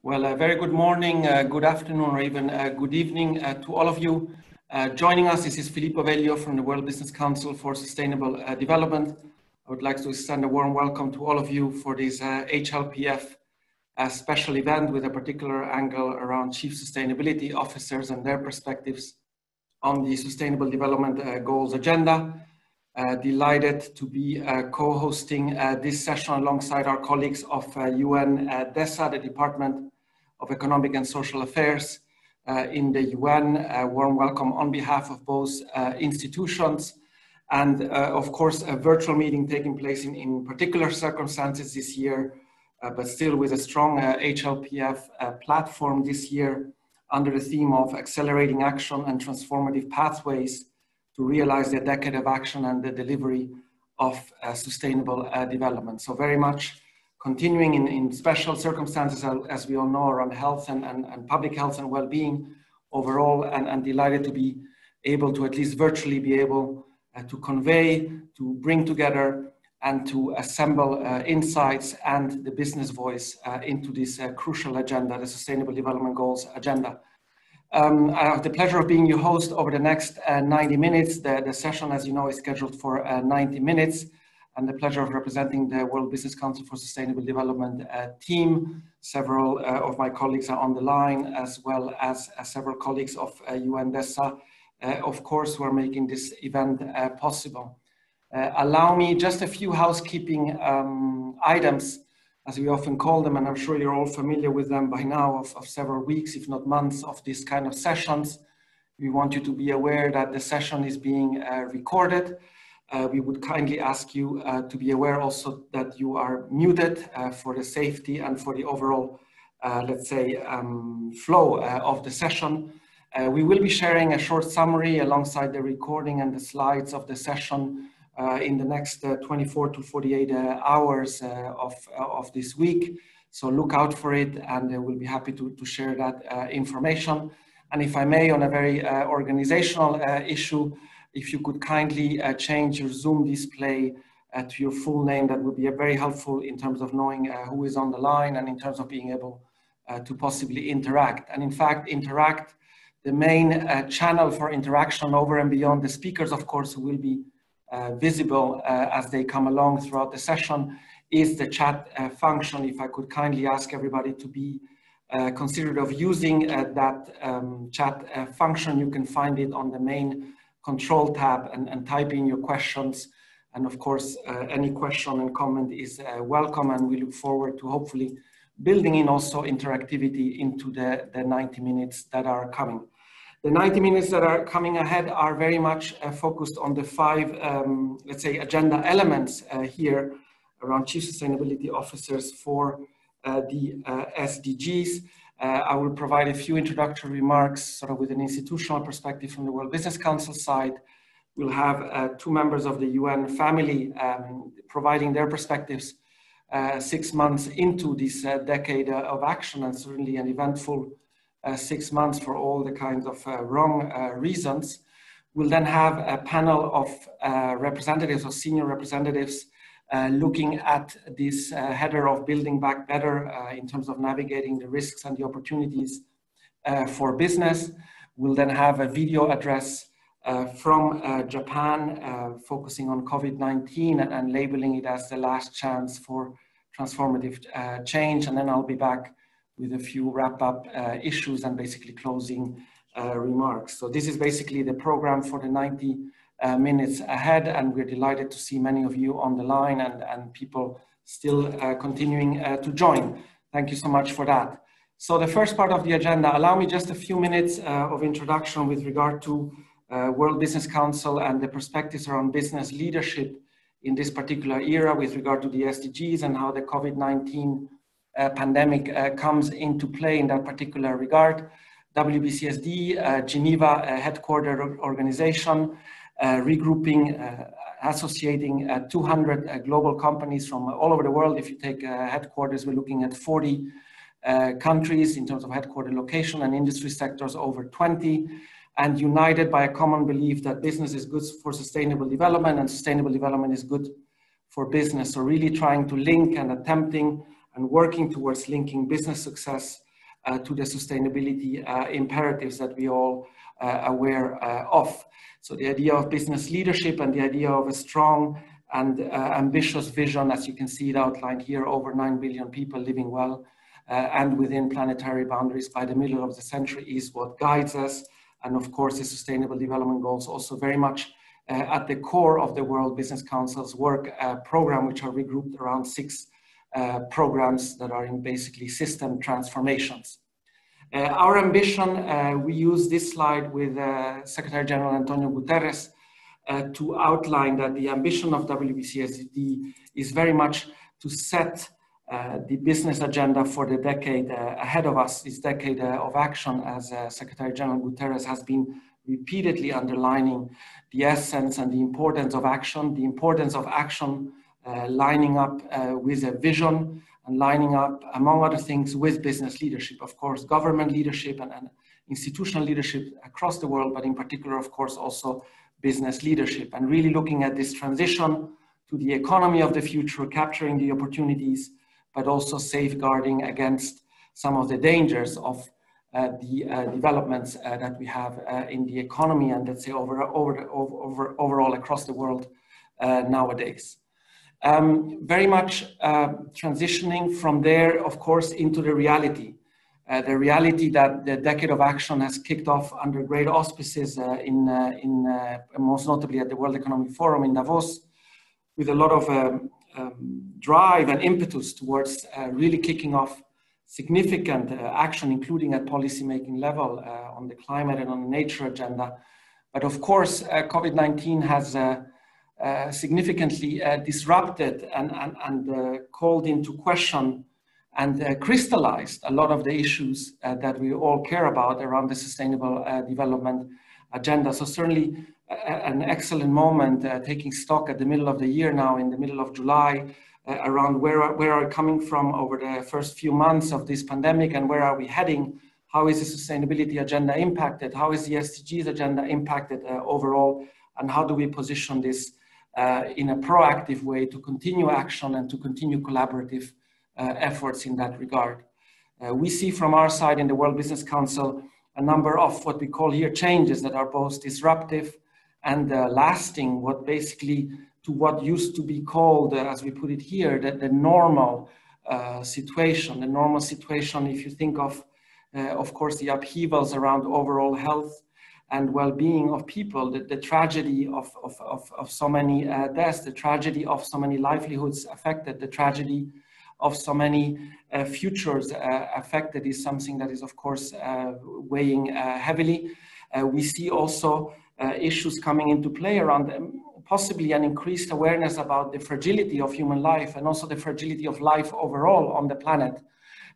Well, a very good morning, good afternoon, or even good evening to all of you. Joining us, this is Filippo Veglio from the World Business Council for Sustainable Development. I would like to extend a warm welcome to all of you for this HLPF special event with a particular angle around Chief Sustainability Officers and their perspectives on the Sustainable Development Goals agenda. Delighted to be co-hosting this session alongside our colleagues of UNDESA, the Department of Economic and Social Affairs in the UN. A warm welcome on behalf of both institutions, and of course a virtual meeting taking place in particular circumstances this year, but still with a strong HLPF platform this year under the theme of accelerating action and transformative pathways to realize the decade of action and the delivery of sustainable development. So very much continuing in special circumstances, as we all know, around health and public health and well-being overall, and delighted to be able to at least virtually be able to convey, to bring together and to assemble insights and the business voice into this crucial agenda, the Sustainable Development Goals agenda. I have the pleasure of being your host over the next 90 minutes. The session, as you know, is scheduled for 90 minutes, and the pleasure of representing the World Business Council for Sustainable Development team. Several of my colleagues are on the line, as well as several colleagues of UNDESA, of course, who are making this event possible. Allow me just a few housekeeping items, as we often call them, and I'm sure you're all familiar with them by now, of several weeks, if not months, of these kind of sessions. We want you to be aware that the session is being recorded. We would kindly ask you to be aware also that you are muted for the safety and for the overall, let's say, flow of the session. We will be sharing a short summary alongside the recording and the slides of the session in the next 24 to 48 hours of this week. So look out for it, and we'll be happy to share that information. And if I may, on a very organizational issue, if you could kindly change your Zoom display to your full name, that would be very helpful in terms of knowing who is on the line and in terms of being able to possibly interact. And in fact, interact, the main channel for interaction over and beyond the speakers, of course, who will be visible as they come along throughout the session, is the chat function. If I could kindly ask everybody to be considerate of using that chat function. You can find it on the main control tab and type in your questions. And of course, any question and comment is welcome, and we look forward to hopefully building in also interactivity into the 90 minutes that are coming. The 90 minutes that are coming ahead are very much focused on the 5, let's say, agenda elements here around Chief Sustainability Officers for the SDGs. I will provide a few introductory remarks sort of with an institutional perspective from the World Business Council side. We'll have 2 members of the UN family providing their perspectives 6 months into this decade of action, and certainly an eventful 6 months for all the kinds of wrong reasons. We'll then have a panel of representatives or senior representatives looking at this header of building back better in terms of navigating the risks and the opportunities for business. We'll then have a video address from Japan focusing on COVID-19 and labeling it as the last chance for transformative change. And then I'll be back with a few wrap-up issues and basically closing remarks. So this is basically the program for the 90 minutes ahead, and we're delighted to see many of you on the line and people still continuing to join. Thank you so much for that. So the first part of the agenda, allow me just a few minutes of introduction with regard to World Business Council and the perspectives around business leadership in this particular era with regard to the SDGs and how the COVID-19 pandemic comes into play in that particular regard. WBCSD, Geneva headquartered organization, regrouping, associating 200 global companies from all over the world. If you take headquarters, we're looking at 40 countries in terms of headquarter location, and industry sectors over 20, and united by a common belief that business is good for sustainable development and sustainable development is good for business. So really trying to link and attempting and working towards linking business success to the sustainability imperatives that we all aware of. So the idea of business leadership and the idea of a strong and ambitious vision, as you can see it outlined here, over 9 billion people living well and within planetary boundaries by the middle of the century is what guides us. And of course, the Sustainable Development Goals also very much at the core of the World Business Council's work program, which are regrouped around 6 programs that are in basically system transformations. Our ambition, we use this slide with Secretary General Antonio Guterres to outline that the ambition of WBCSD is very much to set the business agenda for the decade ahead of us, this decade of action, as Secretary General Guterres has been repeatedly underlining the essence and the importance of action, lining up with a vision and lining up, among other things, with business leadership, of course, government leadership and institutional leadership across the world, but in particular, of course, also business leadership, and really looking at this transition to the economy of the future, capturing the opportunities, but also safeguarding against some of the dangers of the developments that we have in the economy and, let's say, overall across the world nowadays. Very much transitioning from there, of course, into the reality that the decade of action has kicked off under great auspices most notably at the World Economic Forum in Davos, with a lot of drive and impetus towards really kicking off significant action, including at policymaking level on the climate and on the nature agenda. But of course, COVID-19 has significantly disrupted and called into question and crystallized a lot of the issues that we all care about around the sustainable development agenda. So certainly an excellent moment taking stock at the middle of the year now, in the middle of July, around where are we coming from over the first few months of this pandemic and where are we heading? How is the sustainability agenda impacted? How is the SDGs agenda impacted overall? And how do we position this in a proactive way to continue action and to continue collaborative efforts in that regard? We see from our side in the World Business Council a number of what we call here changes that are both disruptive and lasting, what basically to what used to be called, as we put it here, the normal situation. The normal situation, if you think of course, the upheavals around overall health and well-being of people, the tragedy of so many deaths, the tragedy of so many livelihoods affected, the tragedy of so many futures affected is something that is, of course, weighing heavily. We see also issues coming into play around possibly an increased awareness about the fragility of human life and also the fragility of life overall on the planet,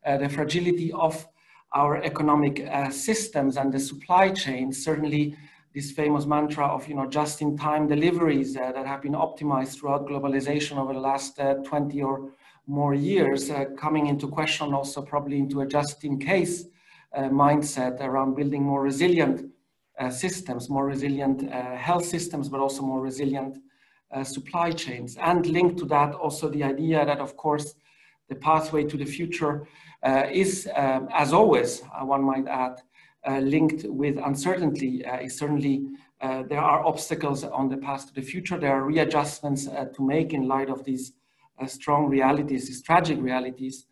the fragility of our economic systems and the supply chain. Certainly this famous mantra of just-in-time deliveries that have been optimized throughout globalization over the last 20 or more years, coming into question, also probably into a just-in-case mindset around building more resilient systems, more resilient health systems, but also more resilient supply chains. And linked to that, also the idea that, of course, the pathway to the future is, as always, one might add, linked with uncertainty. Certainly, there are obstacles on the path to the future. There are readjustments to make in light of these strong realities, these tragic realities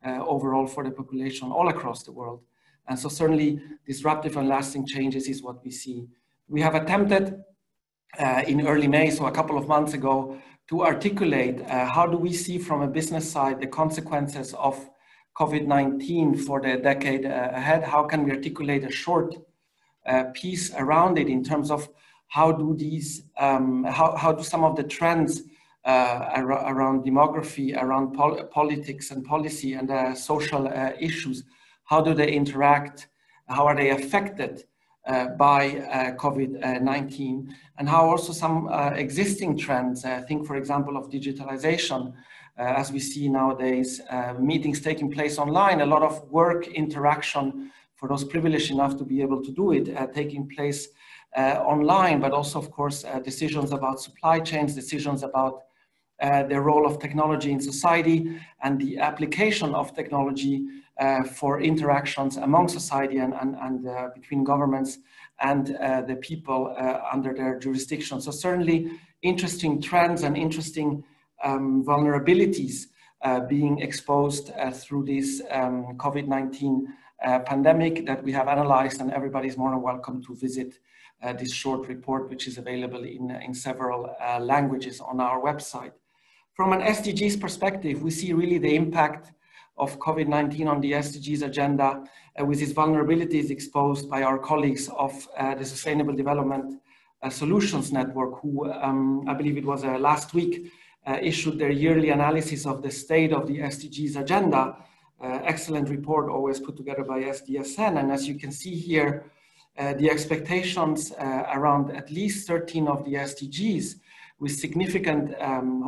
overall for the population all across the world. And so certainly disruptive and lasting changes is what we see. We have attempted in early May, so a couple of months ago, to articulate how do we see from a business side the consequences of COVID-19 for the decade ahead. How can we articulate a short piece around it in terms of how do these, how do some of the trends around demography, around politics and policy and social issues, how do they interact? How are they affected by COVID-19? And how also some existing trends, think for example of digitalization, as we see nowadays, meetings taking place online, a lot of work interaction for those privileged enough to be able to do it, taking place online, but also of course decisions about supply chains, decisions about the role of technology in society and the application of technology for interactions among society and between governments and the people under their jurisdiction. So certainly interesting trends and interesting vulnerabilities being exposed through this COVID-19 pandemic that we have analyzed, and everybody is more than welcome to visit this short report, which is available in several languages on our website. From an SDGs perspective, we see really the impact of COVID-19 on the SDGs agenda with its vulnerabilities exposed by our colleagues of the Sustainable Development Solutions Network, who I believe it was last week issued their yearly analysis of the state of the SDGs agenda. Excellent report, always put together by SDSN. And as you can see here, the expectations around at least 13 of the SDGs with significant,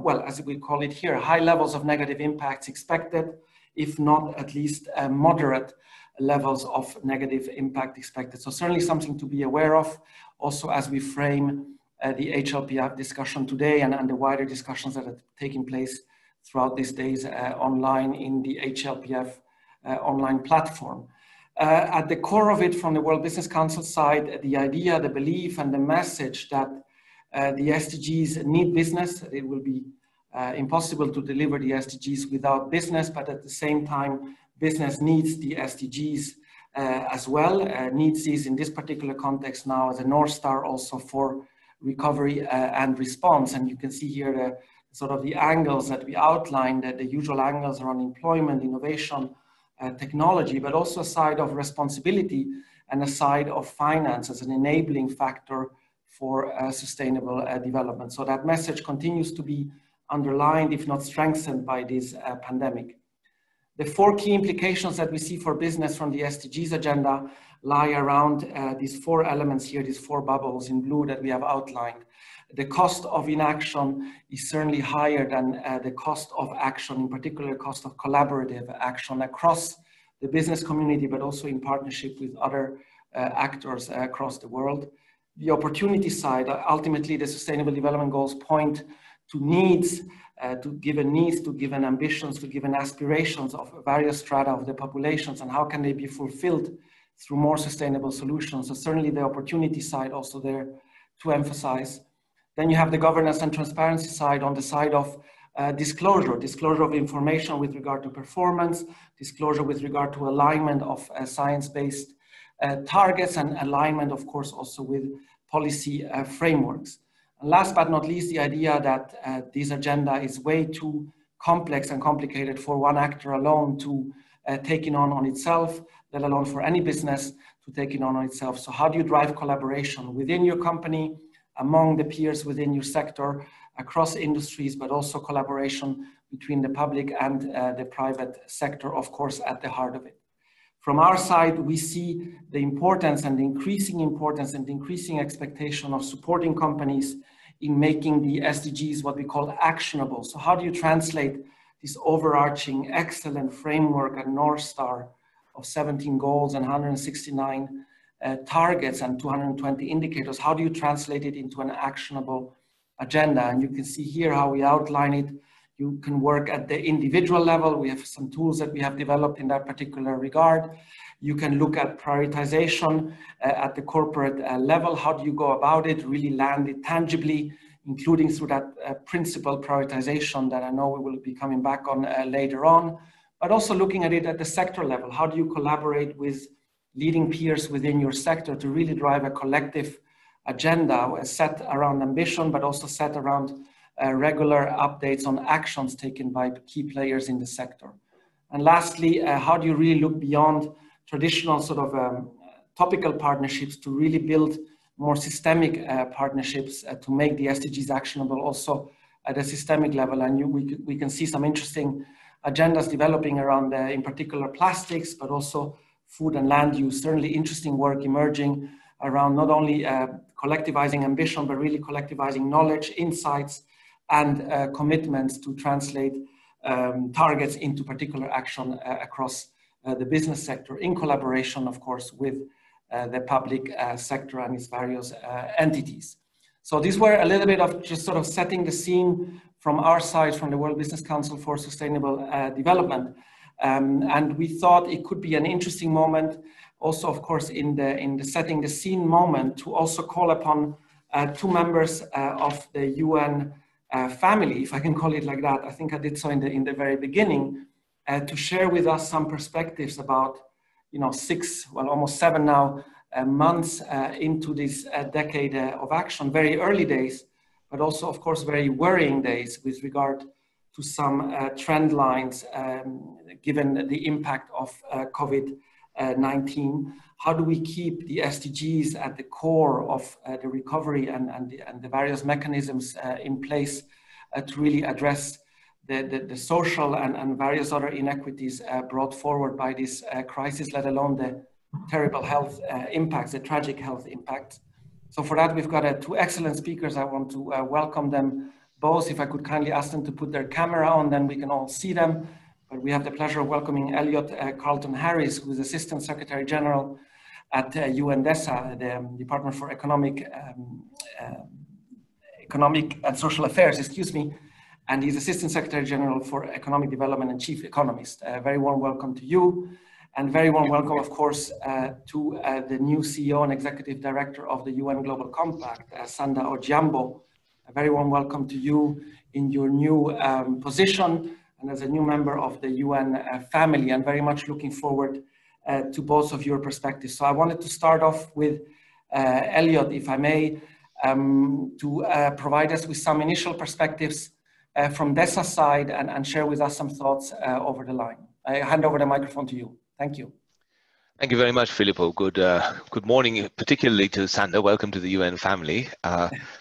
well, as we call it here, high levels of negative impacts expected, if not at least moderate levels of negative impact expected. So certainly something to be aware of, also as we frame the HLPF discussion today and the wider discussions that are taking place throughout these days online in the HLPF online platform. At the core of it, from the World Business Council side, the idea, the belief, and the message that the SDGs need business. It will be impossible to deliver the SDGs without business, but at the same time, business needs the SDGs as well, needs these in this particular context now as a North Star also for recovery and response. And you can see here the sort of the angles that we outlined, the usual angles around employment, innovation, technology, but also a side of responsibility and a side of finance as an enabling factor for sustainable development. So that message continues to be underlined, if not strengthened, by this pandemic. The four key implications that we see for business from the SDGs agenda lie around these four elements here, these four bubbles in blue that we have outlined. The cost of inaction is certainly higher than the cost of action, in particular cost of collaborative action across the business community, but also in partnership with other actors across the world. The opportunity side, ultimately the Sustainable Development Goals point to needs, to given needs, to given ambitions, to given aspirations of various strata of the populations, and how can they be fulfilled through more sustainable solutions. So certainly the opportunity side also there to emphasize. Then you have the governance and transparency side on the side of disclosure of information with regard to performance, disclosure with regard to alignment of science-based targets, and alignment, of course, also with policy frameworks. And last but not least, the idea that this agenda is way too complex and complicated for one actor alone to take it on itself, let alone for any business to take it on itself. So how do you drive collaboration within your company, among the peers within your sector, across industries, but also collaboration between the public and the private sector, of course, at the heart of it. From our side, we see the importance and the increasing expectation of supporting companies in making the SDGs what we call actionable. So how do you translate this overarching excellent framework and North Star of 17 goals and 169 targets and 220 indicators? How do you translate it into an actionable agenda? And you can see here how we outline it. You can work at the individual level. We have some tools that we have developed in that particular regard. You can look at prioritization at the corporate level. How do you go about it, really land it tangibly, including through that principal prioritization that I know we will be coming back on later on, but also looking at it at the sector level. How do you collaborate with leading peers within your sector to really drive a collective agenda set around ambition, but also set around regular updates on actions taken by key players in the sector. And lastly, how do you really look beyond traditional sort of topical partnerships to really build more systemic partnerships to make the SDGs actionable also at a systemic level? And we can see some interesting agendas developing around, in particular, plastics, but also food and land use. Certainly interesting work emerging around not only collectivizing ambition, but really collectivizing knowledge, insights, and commitments to translate targets into particular action across the business sector in collaboration, of course, with the public sector and its various entities. So these were a little bit of just sort of setting the scene from our side, from the World Business Council for Sustainable Development. And we thought it could be an interesting moment, also, of course, in the setting the scene moment, to also call upon two members of the UN family, if I can call it like that. I think I did so in the very beginning, to share with us some perspectives about, almost 7 now months into this decade of action, very early days, but also, of course, very worrying days with regard to some trend lines, given the impact of COVID-19. How do we keep the SDGs at the core of the recovery and the various mechanisms in place to really address the social and various other inequities brought forward by this crisis, let alone the terrible health impacts, the tragic health impacts. So for that, we've got two excellent speakers. I want to welcome them both. If I could kindly ask them to put their camera on, then we can all see them. But we have the pleasure of welcoming Elliot Carlton Harris, who is Assistant Secretary General at UNDESA, the Department for Economic and Social Affairs, and he's Assistant Secretary General for Economic Development and Chief Economist. Very warm welcome to you, and very warm welcome, of course, to the new CEO and Executive Director of the UN Global Compact, Sanda Ojiambo. A very warm welcome to you in your new position and as a new member of the UN family, and very much looking forward to both of your perspectives. So I wanted to start off with Elliot, if I may, to provide us with some initial perspectives from DESA's side and share with us some thoughts over the line. I hand over the microphone to you. Thank you. Thank you very much, Filippo. Good morning, particularly to Sanda. Welcome to the UN family.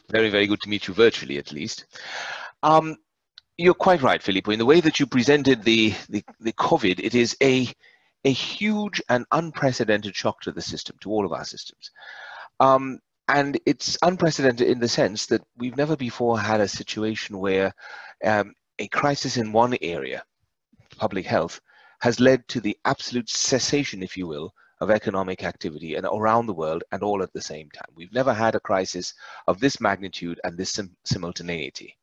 Very, very good to meet you virtually, at least. You're quite right, Filippo. In the way that you presented the COVID, it is a huge and unprecedented shock to the system, to all of our systems. And it's unprecedented in the sense that we've never before had a situation where a crisis in one area, public health, has led to the absolute cessation, if you will, of economic activity and around the world, and all at the same time. We've never had a crisis of this magnitude and this simultaneity.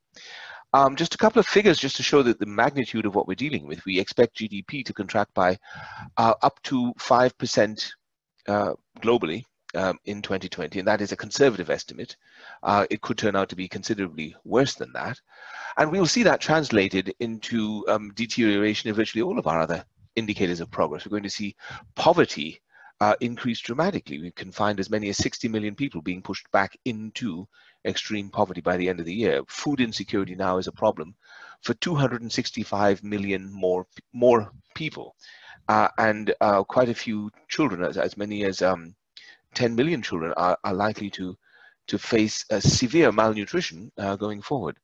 Just a couple of figures just to show that the magnitude of what we're dealing with. We expect GDP to contract by up to 5% globally in 2020, and that is a conservative estimate. It could turn out to be considerably worse than that. And we'll see that translated into deterioration of virtually all of our other indicators of progress. We're going to see poverty increase dramatically. We can find as many as 60 million people being pushed back into extreme poverty by the end of the year. Food insecurity now is a problem for 265 million more people, and quite a few children, as many as 10 million children are likely to face severe malnutrition going forward.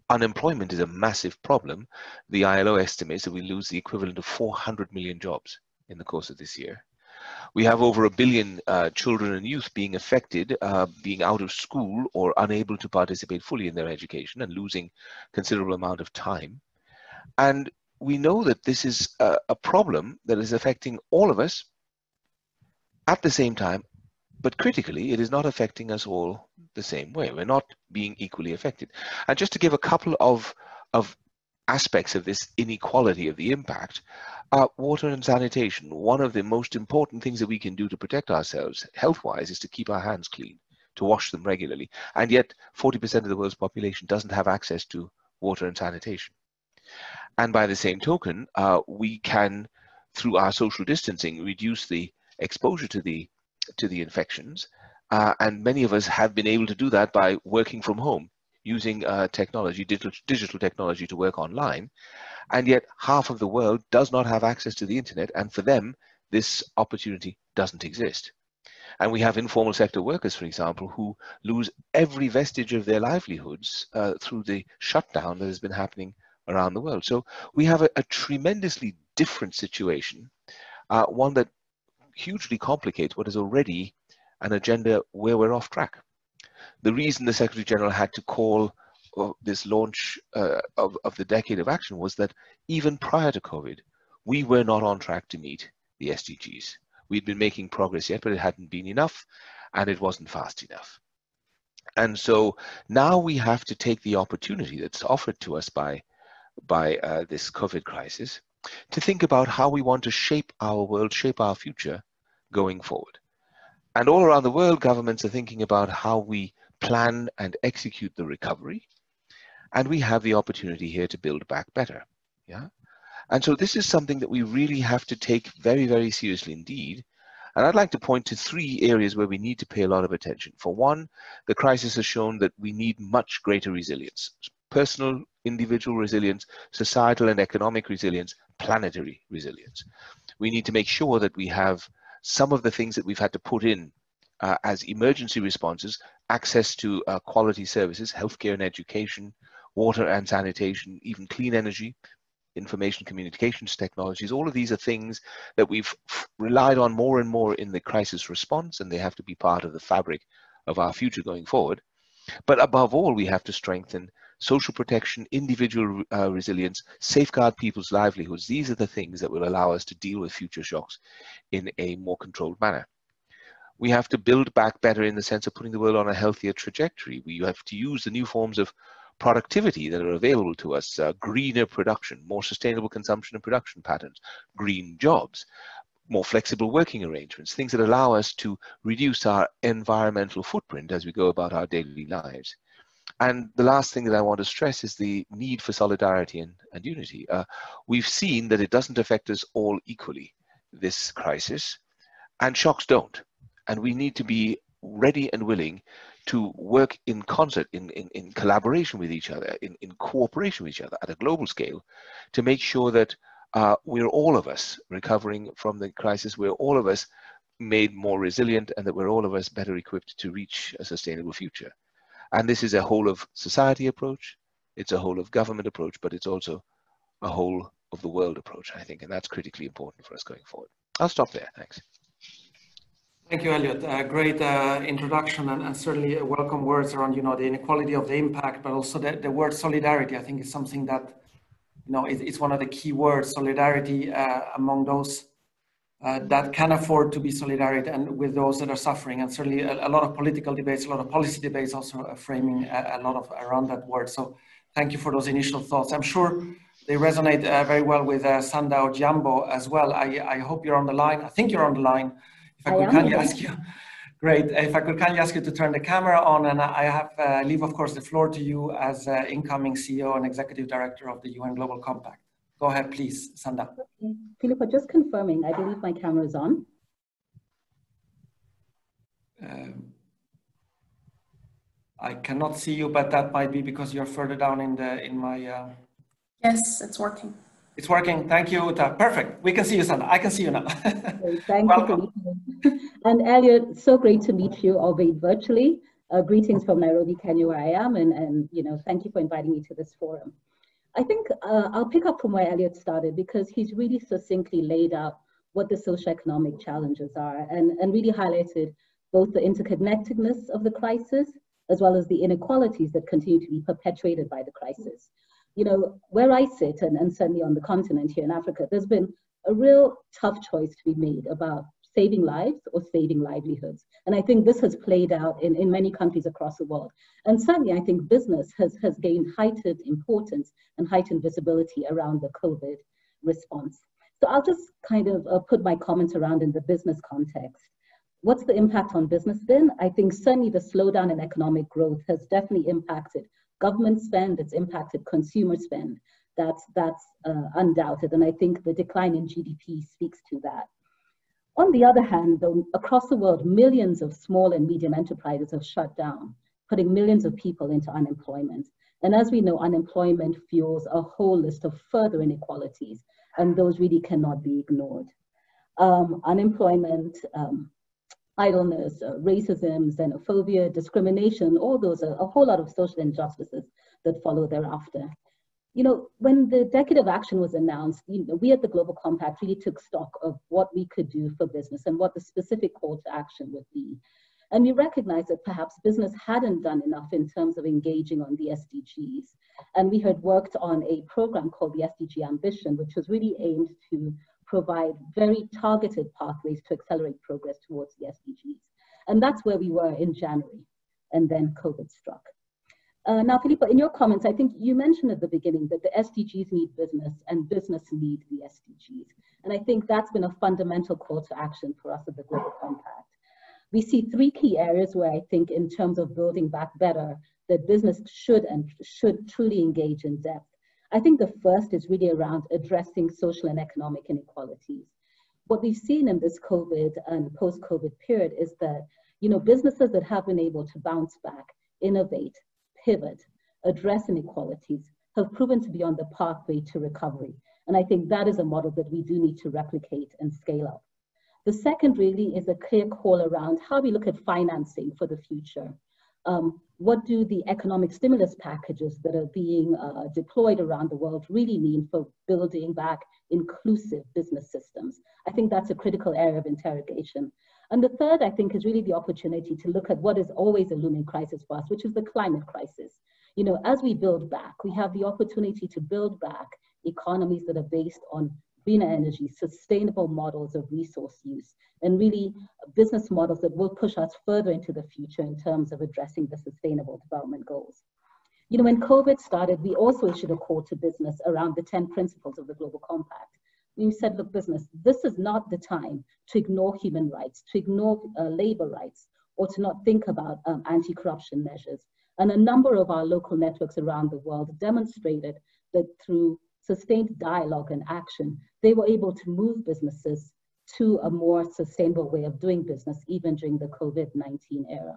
Unemployment is a massive problem. The ILO estimates that we lose the equivalent of 400 million jobs in the course of this year. We have over 1 billion children and youth being affected, being out of school or unable to participate fully in their education and losing considerable amount of time. And we know that this is a problem that is affecting all of us at the same time, but critically, it is not affecting us all the same way. We're not being equally affected. And just to give a couple of aspects of this inequality of the impact, water and sanitation. One of the most important things that we can do to protect ourselves health-wise is to keep our hands clean, to wash them regularly. And yet 40% of the world's population doesn't have access to water and sanitation. And by the same token, we can, through our social distancing, reduce the exposure to the infections. And many of us have been able to do that by working from home, using technology, digital technology to work online. And yet half of the world does not have access to the internet, and for them, this opportunity doesn't exist. And we have informal sector workers, for example, who lose every vestige of their livelihoods through the shutdown that has been happening around the world. So we have a tremendously different situation, one that hugely complicates what is already an agenda where we're off track. The reason the Secretary General had to call this launch of the Decade of Action was that even prior to COVID, we were not on track to meet the SDGs. We'd been making progress yet, but it hadn't been enough, and it wasn't fast enough. And so now we have to take the opportunity that's offered to us by this COVID crisis to think about how we want to shape our world, shape our future going forward. And all around the world, governments are thinking about how we plan and execute the recovery. And we have the opportunity here to build back better. Yeah. And so this is something that we really have to take very, very seriously indeed. And I'd like to point to 3 areas where we need to pay a lot of attention. For one, the crisis has shown that we need much greater resilience: personal, individual resilience, societal and economic resilience, planetary resilience. We need to make sure that we have some of the things that we've had to put in as emergency responses: access to quality services, healthcare and education, water and sanitation, even clean energy, information communications technologies. All of these are things that we've relied on more and more in the crisis response, and they have to be part of the fabric of our future going forward. But above all, we have to strengthen social protection, individual resilience, safeguard people's livelihoods. These are the things that will allow us to deal with future shocks in a more controlled manner. We have to build back better in the sense of putting the world on a healthier trajectory. We have to use the new forms of productivity that are available to us: greener production, more sustainable consumption and production patterns, green jobs, more flexible working arrangements, things that allow us to reduce our environmental footprint as we go about our daily lives. And the last thing that I want to stress is the need for solidarity and unity. We've seen that it doesn't affect us all equally, this crisis, and shocks don't. And we need to be ready and willing to work in concert, in collaboration with each other, in cooperation with each other at a global scale, to make sure that we're all of us recovering from the crisis, we're all of us made more resilient, and that we're all of us better equipped to reach a sustainable future. And this is a whole of society approach, it's a whole of government approach, but it's also a whole of the world approach, I think, and that's critically important for us going forward. I'll stop there, thanks. Thank you, Elliot. Great introduction, and certainly welcome words around, the inequality of the impact, but also the word solidarity. I think is something that, it's one of the key words, solidarity among those that can afford to be solidarity and with those that are suffering. And certainly a lot of political debates, a lot of policy debates also framing a lot of around that word. So thank you for those initial thoughts. I'm sure they resonate very well with Sanda Ojambo as well. I hope you're on the line. I think you're on the line. If I could kindly ask you, great. If I could kindly ask you to turn the camera on, and I have leave, of course, the floor to you as incoming CEO and Executive Director of the UN Global Compact. Go ahead, please, Sanda. Okay. Filippo, just confirming, I believe my camera is on. I cannot see you, but that might be because you're further down in my. Yes, it's working. It's working. Thank you, Uta. Perfect. We can see you, Sanda. I can see you now. Thank you, Filippo. And Elliot, so great to meet you, albeit virtually. Greetings from Nairobi, Kenya, where I am, and thank you for inviting me to this forum. I think I'll pick up from where Elliot started, because he's really succinctly laid out what the socioeconomic challenges are, and really highlighted both the interconnectedness of the crisis as well as the inequalities that continue to be perpetuated by the crisis. Where I sit, and certainly on the continent here in Africa, there's been a real tough choice to be made about saving lives or saving livelihoods. And I think this has played out in many countries across the world. And certainly I think business has gained heightened importance and heightened visibility around the COVID response. So I'll just kind of put my comments around in the business context. What's the impact on business then? I think certainly the slowdown in economic growth has definitely impacted government spend, it's impacted consumer spend. That's undoubted. And I think the decline in GDP speaks to that. On the other hand, though, across the world, millions of small and medium enterprises have shut down, putting millions of people into unemployment. And as we know, unemployment fuels a whole list of further inequalities, and those really cannot be ignored. Unemployment, idleness, racism, xenophobia, discrimination, all those are a whole lot of social injustices that follow thereafter. When the Decade of Action was announced, we at the Global Compact really took stock of what we could do for business and what the specific call to action would be. And we recognized that perhaps business hadn't done enough in terms of engaging on the SDGs. And we had worked on a program called the SDG Ambition, which was really aimed to provide very targeted pathways to accelerate progress towards the SDGs. And that's where we were in January. and then COVID struck. Now, Filippo, in your comments, I think you mentioned at the beginning that the SDGs need business and business need the SDGs. And I think that's been a fundamental call to action for us at the Global Compact. We see three key areas where I think in terms of building back better, that business should truly engage in depth. I think the first is really around addressing social and economic inequalities. What we've seen in this COVID and post-COVID period is that, businesses that have been able to bounce back, innovate, pivot, address inequalities, have proven to be on the pathway to recovery. And I think that is a model that we do need to replicate and scale up. The second really is a clear call around how we look at financing for the future. What do the economic stimulus packages that are being deployed around the world really mean for building back inclusive business systems? I think that's a critical area of interrogation. And the third, I think, is really the opportunity to look at what is always a looming crisis for us, which is the climate crisis. As we build back, we have the opportunity to build back economies that are based on greener energy, sustainable models of resource use, and really business models that will push us further into the future in terms of addressing the sustainable development goals. When COVID started, we also issued a call to business around the 10 principles of the Global Compact. We said, look, business, this is not the time to ignore human rights, to ignore labor rights, or to not think about anti-corruption measures. And a number of our local networks around the world demonstrated that through sustained dialogue and action, they were able to move businesses to a more sustainable way of doing business, even during the COVID-19 era.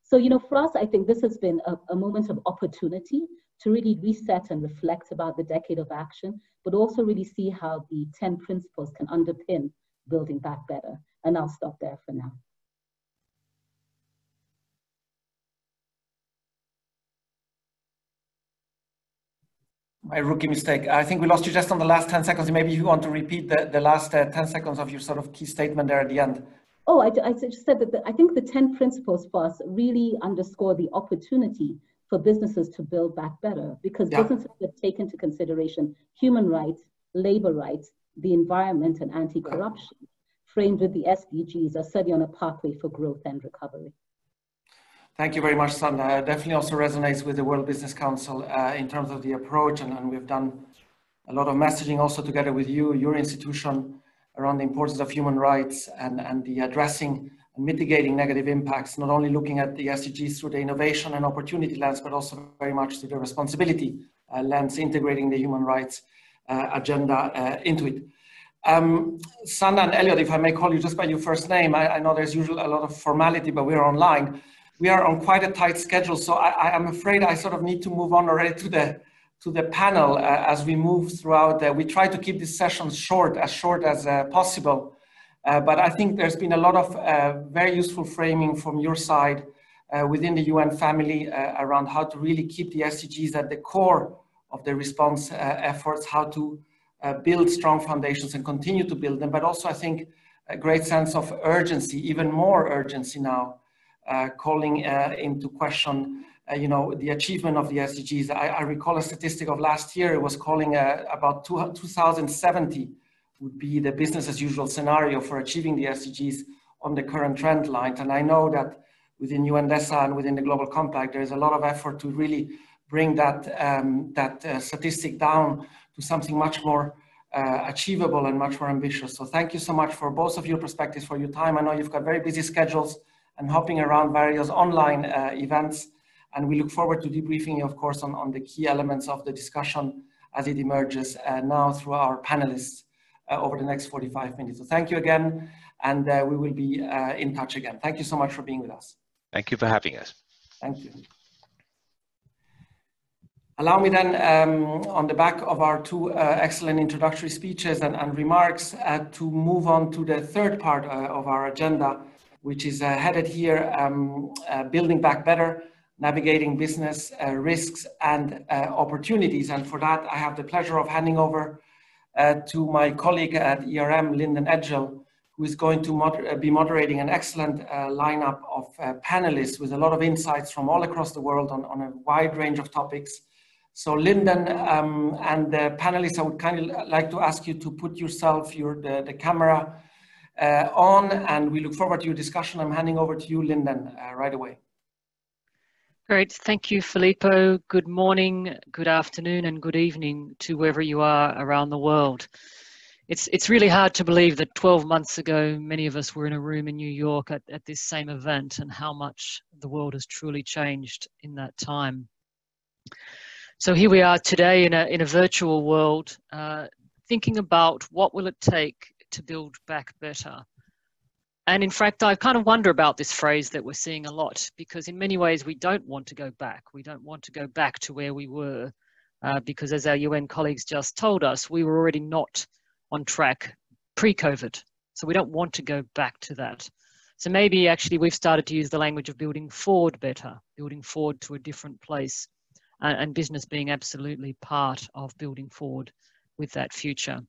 So, for us, I think this has been a moment of opportunity to really reset and reflect about the decade of action, but also really see how the 10 principles can underpin building back better. And I'll stop there for now. My rookie mistake. I think we lost you just on the last 10 seconds. Maybe you want to repeat the last 10 seconds of your sort of key statement there at the end. Oh, I just said that I think the 10 principles for us really underscore the opportunity for businesses to build back better, because businesses that take into consideration human rights, labor rights, the environment, and anti-corruption, framed with the SDGs, are certainly on a pathway for growth and recovery. Thank you very much, Sandra. Definitely also resonates with the World Business Council in terms of the approach, and we've done a lot of messaging also together with you, your institution, around the importance of human rights and the addressing and mitigating negative impacts, not only looking at the SDGs through the innovation and opportunity lens, but also very much through the responsibility lens, integrating the human rights agenda into it. Sandra and Elliot, if I may call you just by your first name, I know there's usually a lot of formality, but we're online. We are on quite a tight schedule, so I am afraid I sort of need to move on already to the panel as we move throughout. We try to keep these sessions short as possible, but I think there's been a lot of very useful framing from your side within the UN family around how to really keep the SDGs at the core of the response efforts, how to build strong foundations and continue to build them, but also I think a great sense of urgency, even more urgency now, calling into question, the achievement of the SDGs. I recall a statistic of last year. It was calling about 2070 would be the business as usual scenario for achieving the SDGs on the current trend lines. And I know that within UNDESA and within the Global Compact, there is a lot of effort to really bring that statistic down to something much more achievable and much more ambitious. So thank you so much for both of your perspectives, for your time. I know you've got very busy schedules and hopping around various online events. And we look forward to debriefing you, of course, on the key elements of the discussion as it emerges now through our panelists over the next 45 minutes. So thank you again, and we will be in touch again. Thank you so much for being with us. Thank you for having us. Thank you. Allow me then, on the back of our two excellent introductory speeches and remarks, to move on to the third part of our agenda, which is headed here, Building Back Better, Navigating Business Risks and Opportunities. And for that, I have the pleasure of handing over to my colleague at ERM, Lyndon Edgell, who is going to be moderating an excellent lineup of panelists with a lot of insights from all across the world on a wide range of topics. So Lyndon and the panelists, I would kind of like to ask you to put yourself, the camera on, and we look forward to your discussion. I'm handing over to you, Lyndon, right away. Great. Thank you, Filippo. Good morning, good afternoon, and good evening to wherever you are around the world. It's really hard to believe that 12 months ago, many of us were in a room in New York at this same event, and how much the world has truly changed in that time. So here we are today in a virtual world, thinking about what will it take to build back better. And in fact, I kind of wonder about this phrase that we're seeing a lot, because in many ways we don't want to go back. We don't want to go back to where we were, because as our UN colleagues just told us, we were already not on track pre-COVID. So we don't want to go back to that. So maybe actually we've started to use the language of building forward better, building forward to a different place, and business being absolutely part of building forward with that future.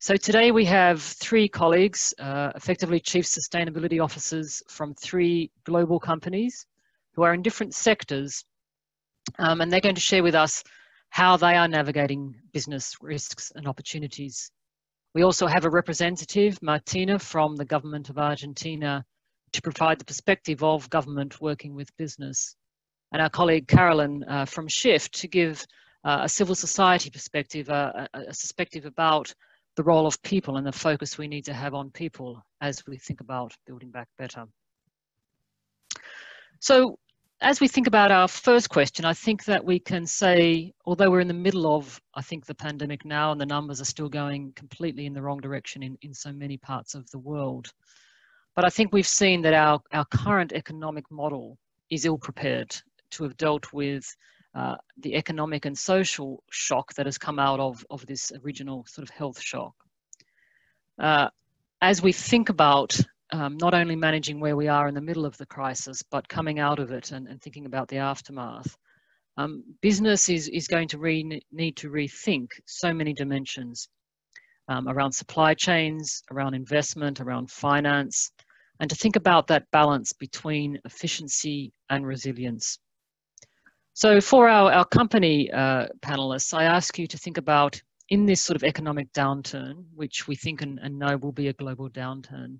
So today we have three colleagues, effectively chief sustainability officers from three global companies who are in different sectors, and they're going to share with us how they are navigating business risks and opportunities. We also have a representative, Martina, from the government of Argentina, to provide the perspective of government working with business, and our colleague Carolyn from Shift to give a civil society perspective, a perspective about the role of people and the focus we need to have on people as we think about building back better. So as we think about our first question, I think that we can say, although we're in the middle of, I think, the pandemic now, and the numbers are still going completely in the wrong direction in so many parts of the world, but I think we've seen that our current economic model is ill-prepared to have dealt with the economic and social shock that has come out of this original sort of health shock. As we think about not only managing where we are in the middle of the crisis, but coming out of it and thinking about the aftermath, business is going to need to rethink so many dimensions around supply chains, around investment, around finance, and to think about that balance between efficiency and resilience. So for our company panelists, I ask you to think about, in this sort of economic downturn, which we think and know will be a global downturn,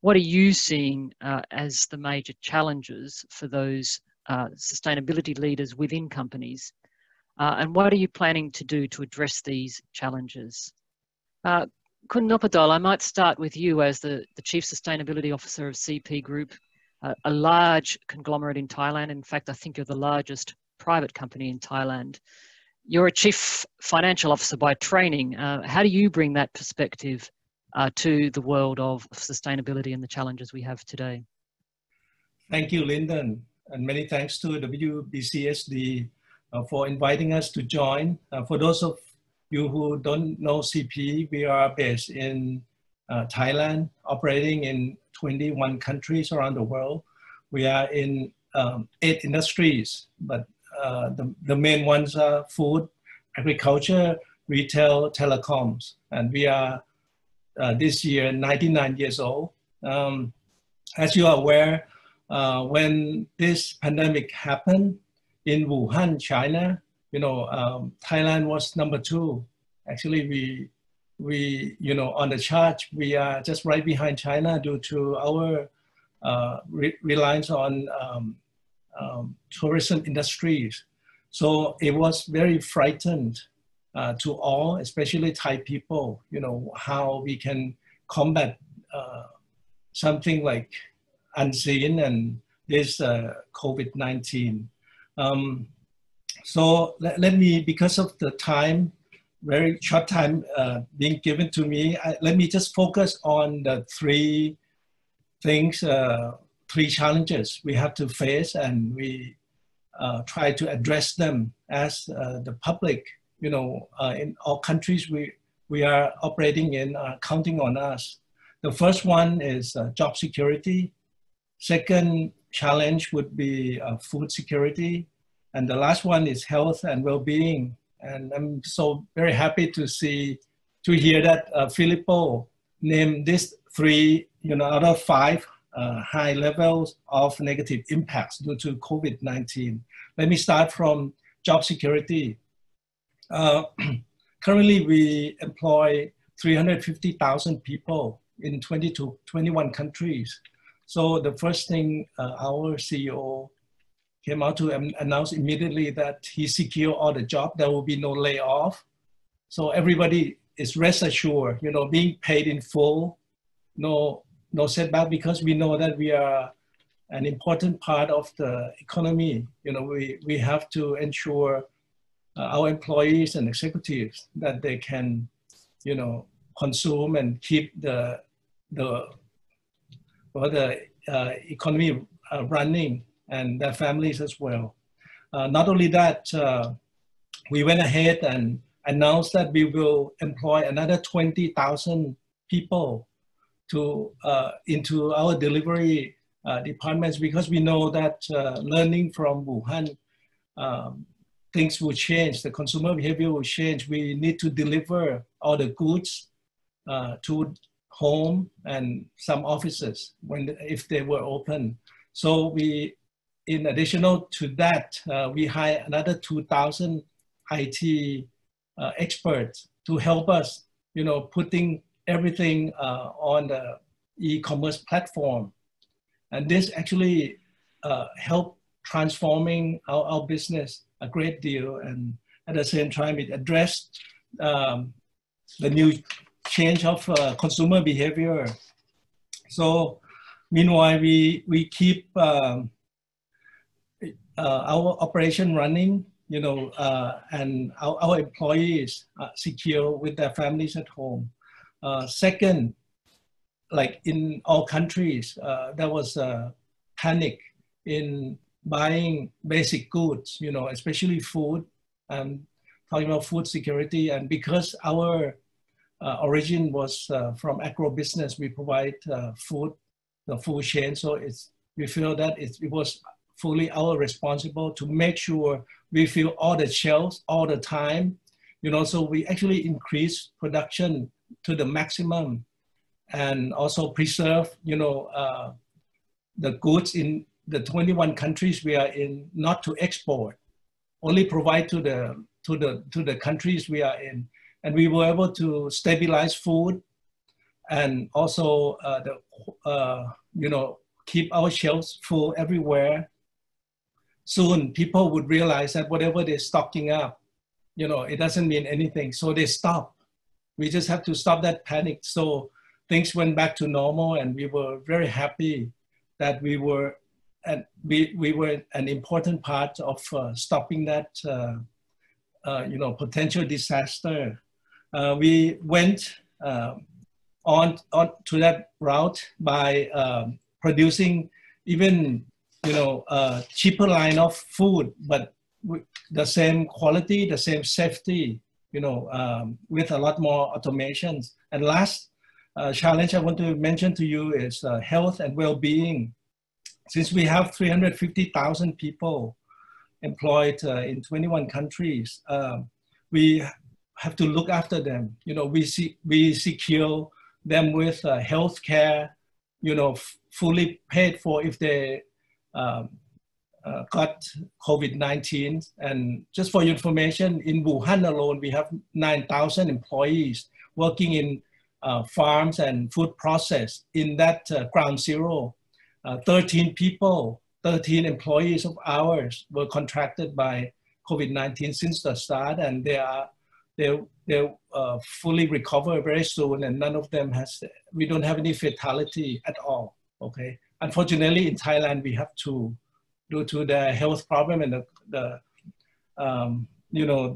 what are you seeing as the major challenges for those sustainability leaders within companies? And what are you planning to do to address these challenges? Kun Nopadol, I might start with you as the Chief Sustainability Officer of CP Group, a large conglomerate in Thailand. In fact, I think you're the largest private company in Thailand. You're a chief financial officer by training. How do you bring that perspective to the world of sustainability and the challenges we have today? Thank you, Lyndon, and many thanks to WBCSD for inviting us to join. For those of you who don't know CP, we are based in Thailand, operating in 21 countries around the world. We are in 8 industries, but the main ones are food, agriculture, retail, telecoms, and we are this year 99 years old. As you are aware, when this pandemic happened in Wuhan, China, Thailand was number 2. Actually, we on the chart, we are just right behind China due to our reliance on tourism industries. So it was very frightened to all, especially Thai people, how we can combat something like unseen and this COVID-19. So let me, because of the time, very short time being given to me, let me just focus on the 3 things, 3 challenges we have to face, and we try to address them as the public, in all countries we are operating in, counting on us. The first one is job security. Second challenge would be food security. And the last one is health and well-being. And I'm so very happy to hear that Filippo named these 3, out of 5 high levels of negative impacts due to COVID-19. Let me start from job security. Currently, we employ 350,000 people in 21 countries. So the first thing our CEO came out to announce immediately that he secured all the job. There will be no layoff. So everybody is rest assured, you know, being paid in full, no setback, because we know that we are an important part of the economy. You know, we have to ensure our employees and executives that they can, you know, consume and keep the economy running, and their families as well. Not only that, we went ahead and announced that we will employ another 20,000 people into our delivery departments, because we know that learning from Wuhan, things will change, the consumer behavior will change. We need to deliver all the goods to home and some offices if they were open. So we, in addition to that, we hired another 2,000 IT experts to help us, you know, putting everything on the e-commerce platform. And this actually helped transforming our business a great deal. And at the same time, it addressed the new change of consumer behavior. So meanwhile, we keep our operation running, you know, and our employees secure with their families at home. Second, like in all countries, there was a panic in buying basic goods, you know, especially food, talking about food security. And because our origin was from agro-business, we provide food, the food chain. So we feel that it was fully our responsible to make sure we fill all the shelves all the time. You know, so we actually increase production to the maximum, and also preserve, you know, the goods in the 21 countries we are in, not to export, only provide to the countries we are in. And we were able to stabilize food, and also you know, keep our shelves full everywhere. Soon people would realize that whatever they're stocking up, you know, it doesn't mean anything. So they stop. We just have to stop that panic. So things went back to normal, and we were very happy that we were an important part of stopping that you know, potential disaster. We went on to that route by producing even, you know, cheaper line of food, but with the same quality, the same safety, you know, with a lot more automations. And last challenge I want to mention to you is health and well-being. Since we have 350,000 people employed in 21 countries, we have to look after them. You know, we secure them with health care, you know, fully paid for if they got COVID-19. And just for your information, in Wuhan alone, we have 9,000 employees working in farms and food process. In that ground zero, 13 employees of ours were contracted by COVID-19 since the start, and they'll fully recover very soon, and none of them we don't have any fatality at all, okay? Unfortunately, in Thailand, we have to, due to the health problem and you know,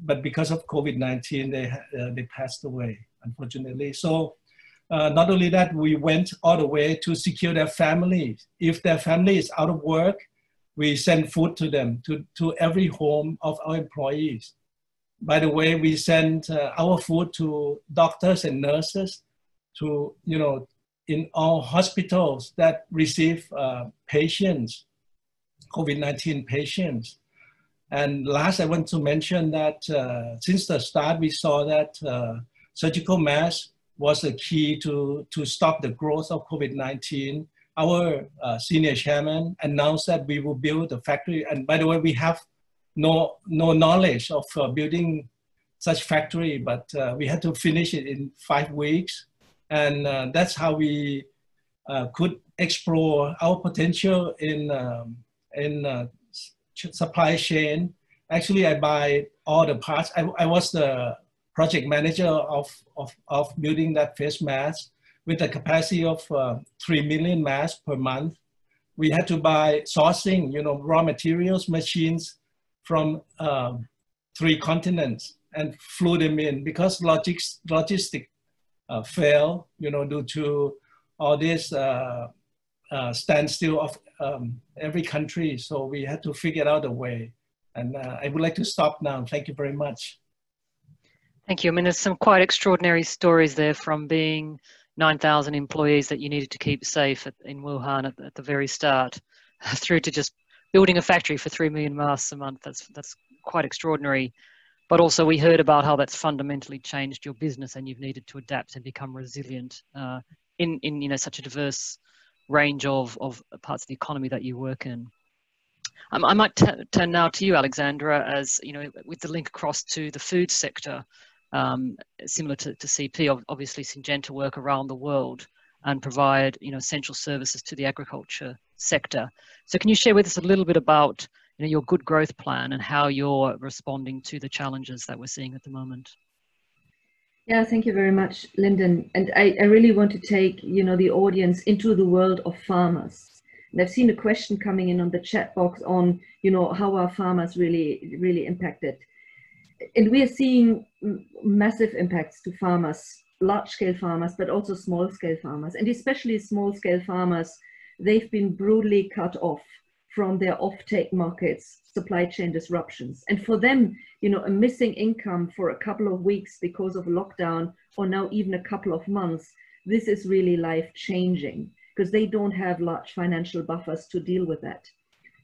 but because of COVID-19, they passed away, unfortunately. So not only that, we went all the way to secure their families. If their family is out of work, we send food to them, to every home of our employees. By the way, we send our food to doctors and nurses, to, you know, in all hospitals that receive patients, COVID-19 patients. And last, I want to mention that since the start, we saw that surgical masks was the key to stop the growth of COVID-19. Our senior chairman announced that we will build a factory. And by the way, we have no knowledge of building such factory, but we had to finish it in 5 weeks. And that's how we could explore our potential in in supply chain. Actually, I buy all the parts. I was the project manager of building that face mask with a capacity of 3 million masks per month. We had to buy sourcing, raw materials, machines from 3 continents and flew them in because logistics fail, due to all this standstill of every country. So we had to figure out a way. And I would like to stop now. Thank you very much. Thank you. I mean, there's some quite extraordinary stories there, from being 9,000 employees that you needed to keep safe in Wuhan at the very start, through to just building a factory for 3 million masks a month. That's quite extraordinary. But also we heard about how that's fundamentally changed your business, and you've needed to adapt and become resilient in such a diverse range of parts of the economy that you work in. I might turn now to you, Alexandra, as with the link across to the food sector, similar to CP. Obviously, Syngenta work around the world and provide essential services to the agriculture sector. So can you share with us a little bit about your good growth plan and how you're responding to the challenges that we're seeing at the moment? Yeah, thank you very much, Lyndon. And I really want to take the audience into the world of farmers. And I've seen a question coming in on the chat box on how are farmers really impacted. And we are seeing massive impacts to farmers, large-scale farmers, but also small-scale farmers. And especially small-scale farmers, they've been brutally cut off from their off-take markets, supply chain disruptions. And for them, a missing income for a couple of weeks because of lockdown, or now even a couple of months, this is really life-changing because they don't have large financial buffers to deal with that.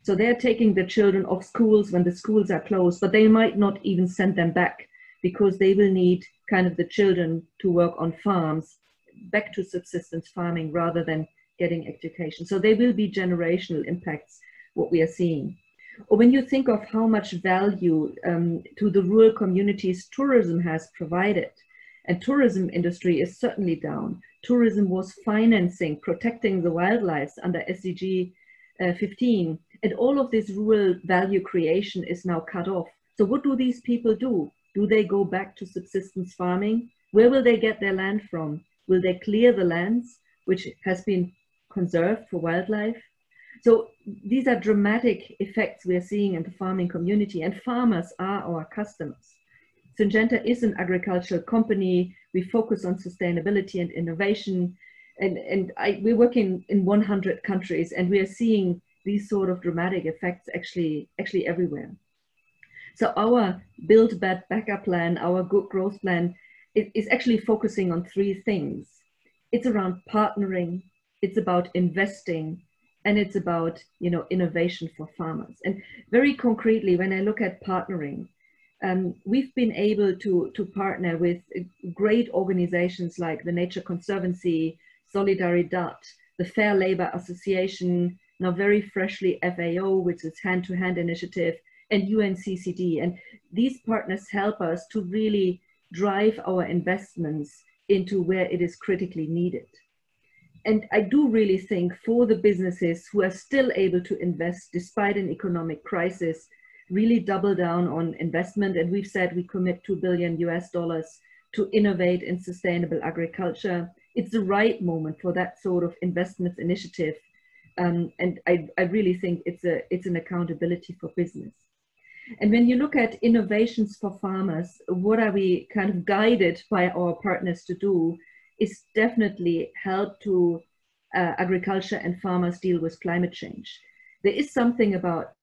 So they're taking the children off schools when the schools are closed, but they might not even send them back because they will need kind of the children to work on farms, back to subsistence farming rather than getting education. So there will be generational impacts, what we are seeing. Or when you think of how much value to the rural communities tourism has provided, and tourism industry is certainly down. Tourism was financing, protecting the wildlife under SDG 15, and all of this rural value creation is now cut off. So what do these people do? Do they go back to subsistence farming? Where will they get their land from? Will they clear the lands, which has been conserved for wildlife? So these are dramatic effects we are seeing in the farming community, and farmers are our customers. Syngenta is an agricultural company. We focus on sustainability and innovation, and we're working in 100 countries, and we are seeing these sort of dramatic effects actually everywhere. So our Build Back Backup plan, our good growth plan, is actually focusing on 3 things. It's around partnering, it's about investing, and it's about innovation for farmers. And very concretely, when I look at partnering, we've been able to partner with great organizations like the Nature Conservancy, Solidaridad, the Fair Labor Association, now very freshly FAO, which is Hand-to-Hand Initiative, and UNCCD. And these partners help us to really drive our investments into where it is critically needed. And I do really think for the businesses who are still able to invest despite an economic crisis, really double down on investment. And we've said we commit $2 billion to innovate in sustainable agriculture. It's the right moment for that sort of investment initiative. And I really think it's an accountability for business. And when you look at innovations for farmers, what are we kind of guided by our partners to do is definitely help to agriculture and farmers deal with climate change. There is something about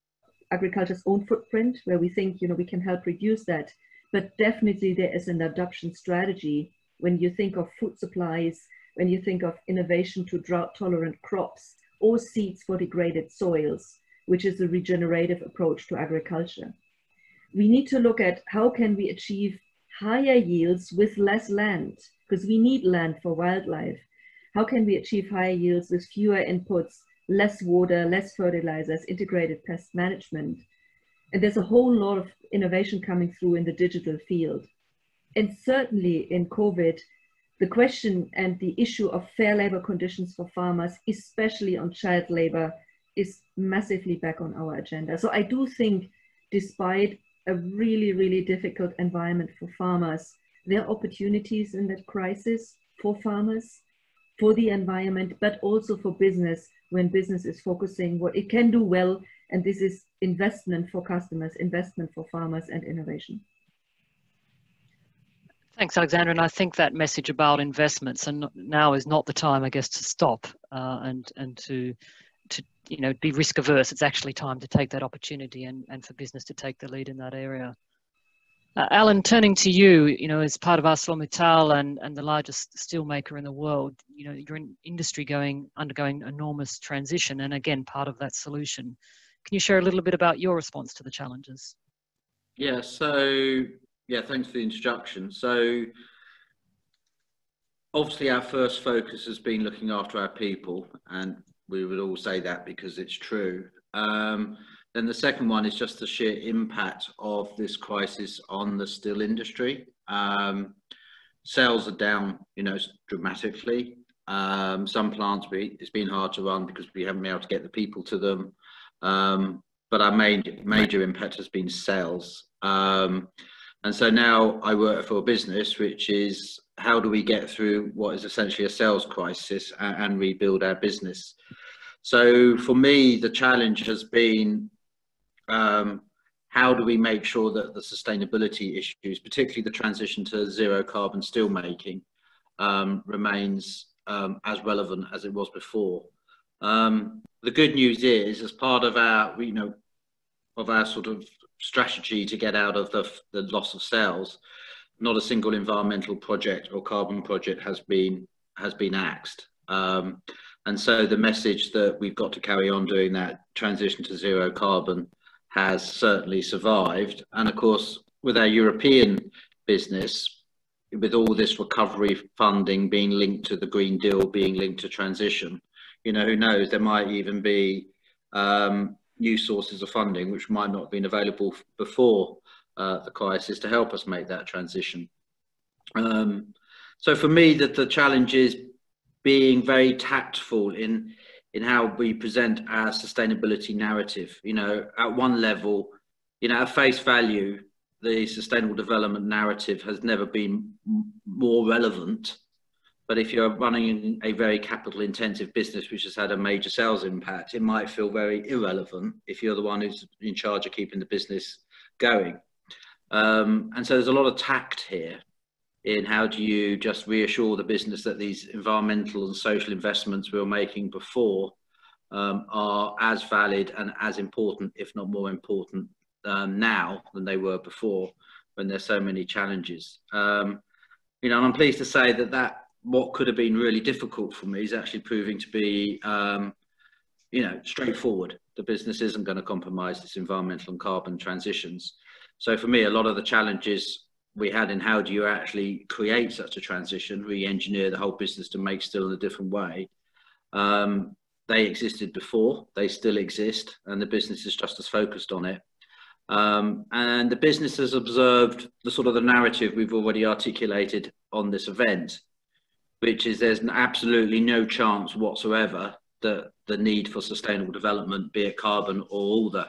agriculture's own footprint where we think, we can help reduce that, but definitely there is an adoption strategy when you think of food supplies, when you think of innovation to drought-tolerant crops or seeds for degraded soils, which is a regenerative approach to agriculture. We need to look at how can we achieve higher yields with less land, because we need land for wildlife. How can we achieve higher yields with fewer inputs, less water, less fertilizers, integrated pest management? And there's a whole lot of innovation coming through in the digital field. And certainly in COVID, the question and the issue of fair labor conditions for farmers, especially on child labor, is massively back on our agenda. So I do think, despite a really, really difficult environment for farmers, there are opportunities in that crisis for farmers, for the environment, but also for business, when business is focusing what it can do well. And this is investment for customers, investment for farmers, and innovation. Thanks, Alexandra. And I think that message about investments, and now is not the time, I guess, to stop and to be risk averse. It's actually time to take that opportunity and for business to take the lead in that area. Alan, turning to you, as part of ArcelorMittal and the largest steel maker in the world, you're an industry undergoing enormous transition, and again, part of that solution. Can you share a little bit about your response to the challenges? Yeah, thanks for the introduction. So obviously our first focus has been looking after our people, and we would all say that because it's true. Then the second one is just the sheer impact of this crisis on the steel industry. Sales are down, dramatically. Some plants, it's been hard to run because we haven't been able to get the people to them. But our major impact has been sales. And so now I work for a business which is, how do we get through what is essentially a sales crisis and rebuild our business? So for me, the challenge has been, how do we make sure that the sustainability issues, particularly the transition to zero carbon steel making, remains as relevant as it was before? The good news is, as part of our, of our sort of strategy to get out of the loss of sales, not a single environmental project or carbon project has been axed. And so the message that we've got to carry on doing that transition to zero carbon has certainly survived. And of course, with our European business, with all this recovery funding being linked to the Green Deal, being linked to transition, who knows, there might even be new sources of funding which might not have been available before the crisis to help us make that transition. So for me, the challenge is being very tactful in how we present our sustainability narrative. At one level, at face value, the sustainable development narrative has never been more relevant. But if you're running a very capital intensive business which has had a major sales impact, it might feel very irrelevant if you're the one who's in charge of keeping the business going. And so there's a lot of tact here in how do you just reassure the business that these environmental and social investments we were making before are as valid and as important, if not more important now than they were before, when there's so many challenges. And I'm pleased to say that what could have been really difficult for me is actually proving to be, straightforward. The business isn't going to compromise its environmental and carbon transitions. So for me, a lot of the challenges we had in how do you actually create such a transition, re-engineer the whole business to make steel in a different way, they existed before, they still exist, and the business is just as focused on it. And the business has observed the sort of the narrative we've already articulated on this event, which is there's absolutely no chance whatsoever that the need for sustainable development, be it carbon or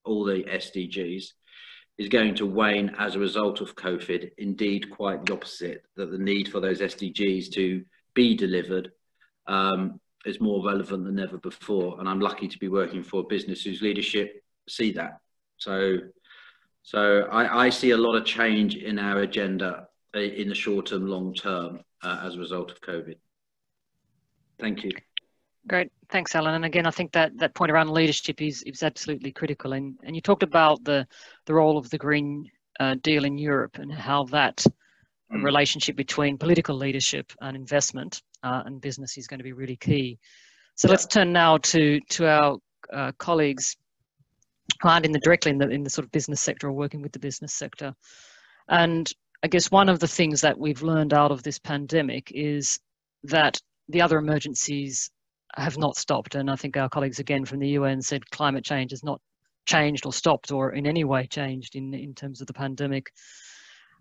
all the SDGs, is going to wane as a result of COVID. Indeed, quite the opposite, that the need for those SDGs to be delivered is more relevant than ever before. And I'm lucky to be working for a business whose leadership see that. So I see a lot of change in our agenda in the short term, long term as a result of COVID. Thank you. Great, thanks, Alan. And again, I think that point around leadership is absolutely critical. And you talked about the role of the Green Deal in Europe and how that relationship between political leadership and investment and business is going to be really key. So let's turn now to our colleagues who aren't directly in the sort of business sector or working with the business sector. And I guess one of the things that we've learned out of this pandemic is that the other emergencies have not stopped. And I think our colleagues again from the UN said climate change has not changed or stopped or in any way changed in terms of the pandemic.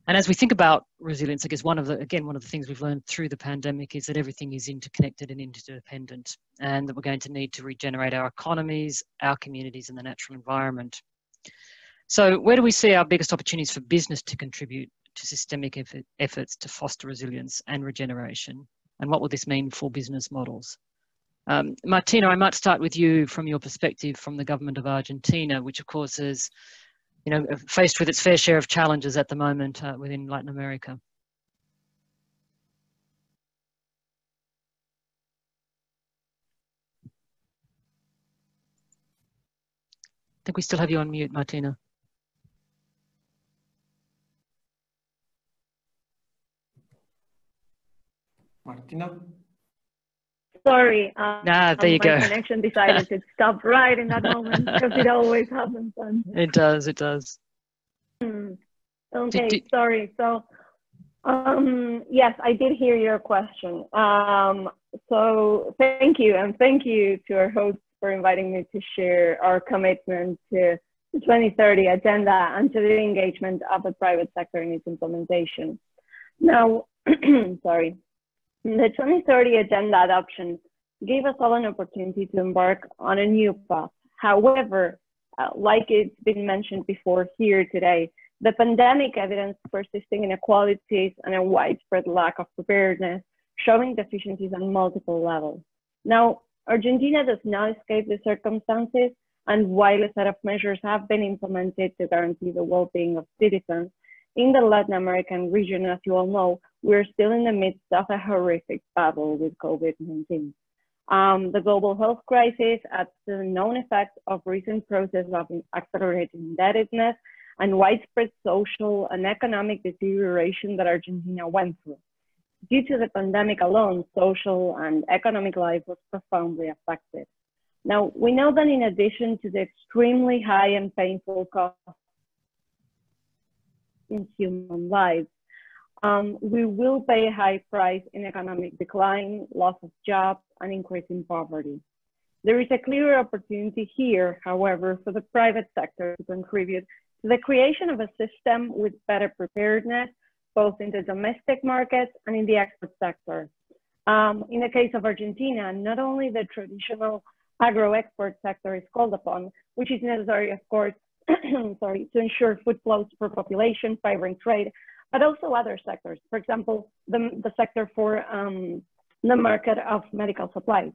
And as we think about resilience, I guess one of the things we've learned through the pandemic is that everything is interconnected and interdependent, and that we're going to need to regenerate our economies, our communities, and the natural environment. So where do we see our biggest opportunities for business to contribute to systemic efforts to foster resilience and regeneration? And what will this mean for business models? Martina, I might start with you from your perspective from the government of Argentina, which of course is, you know, faced with its fair share of challenges at the moment within Latin America. I think we still have you on mute, Martina. Martina? Sorry, there you go. my connection decided to stop right in that moment, because it always happens. It does, it does. Okay, sorry. So, yes, I did hear your question. So thank you, and thank you to our hosts for inviting me to share our commitment to the 2030 agenda and to the engagement of the private sector in its implementation. Now, sorry. The 2030 agenda adoption gave us all an opportunity to embark on a new path. However, like it's been mentioned before here today, the pandemic evidenced persisting inequalities and a widespread lack of preparedness, showing deficiencies on multiple levels. Now, Argentina does not escape the circumstances, and while a set of measures have been implemented to guarantee the well-being of citizens, in the Latin American region, as you all know, we're still in the midst of a horrific battle with COVID-19. The global health crisis adds to the known effects of recent processes of accelerated indebtedness and widespread social and economic deterioration that Argentina went through. Due to the pandemic alone, social and economic life was profoundly affected. Now, we know that in addition to the extremely high and painful cost in human lives, we will pay a high price in economic decline, loss of jobs, and increasing poverty. There is a clear opportunity here, however, for the private sector to contribute to the creation of a system with better preparedness, both in the domestic markets and in the export sector. In the case of Argentina, not only the traditional agro-export sector is called upon, which is necessary, of course, sorry, to ensure food flows for population, favoring trade, but also other sectors. For example, the sector for the market of medical supplies,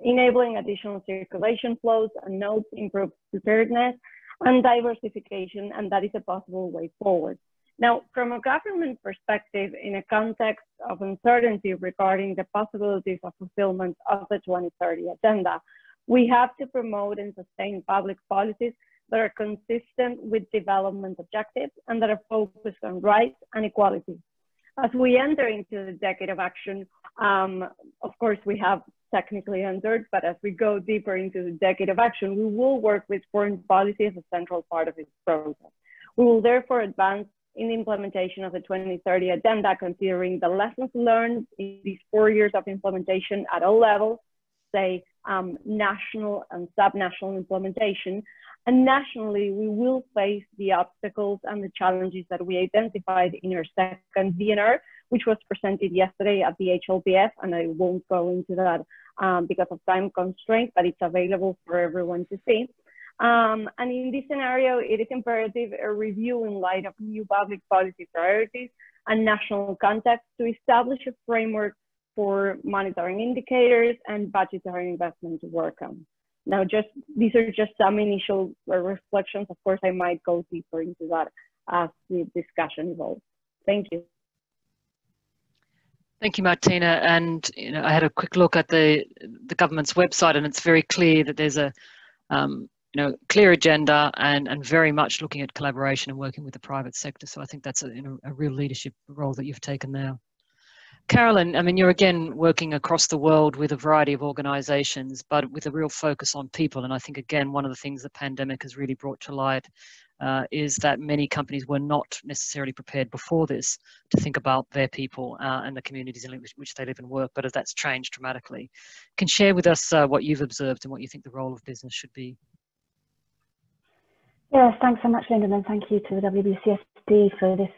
enabling additional circulation flows and nodes, improved preparedness and diversification, and that is a possible way forward. Now, from a government perspective, in a context of uncertainty regarding the possibilities of fulfillment of the 2030 agenda, we have to promote and sustain public policies that are consistent with development objectives and that are focused on rights and equality. As we enter into the decade of action, of course, we have technically entered, but as we go deeper into the decade of action, we will work with foreign policy as a central part of its process. We will therefore advance in the implementation of the 2030 agenda, considering the lessons learned in these 4 years of implementation at all levels, say national and subnational implementation. And nationally, we will face the obstacles and the challenges that we identified in our second VNR, which was presented yesterday at the HLBF, and I won't go into that because of time constraints, but it's available for everyone to see. And in this scenario, it is imperative a review in light of new public policy priorities and national context to establish a framework for monitoring indicators and budgetary investment to work on. Now, these are just some initial reflections. Of course, I might go deeper into that as the discussion evolves. Thank you. Thank you, Martina. And I had a quick look at the government's website, and it's very clear that there's a clear agenda and very much looking at collaboration and working with the private sector. So I think that's a real leadership role that you've taken there. Carolyn, I mean, you're again working across the world with a variety of organizations, but with a real focus on people. And I think, again, one of the things the pandemic has really brought to light is that many companies were not necessarily prepared before this to think about their people and the communities in which they live and work, but that's changed dramatically. Can you share with us what you've observed and what you think the role of business should be? Yes, thanks so much, Lyndon, and thank you to the WBCSD for this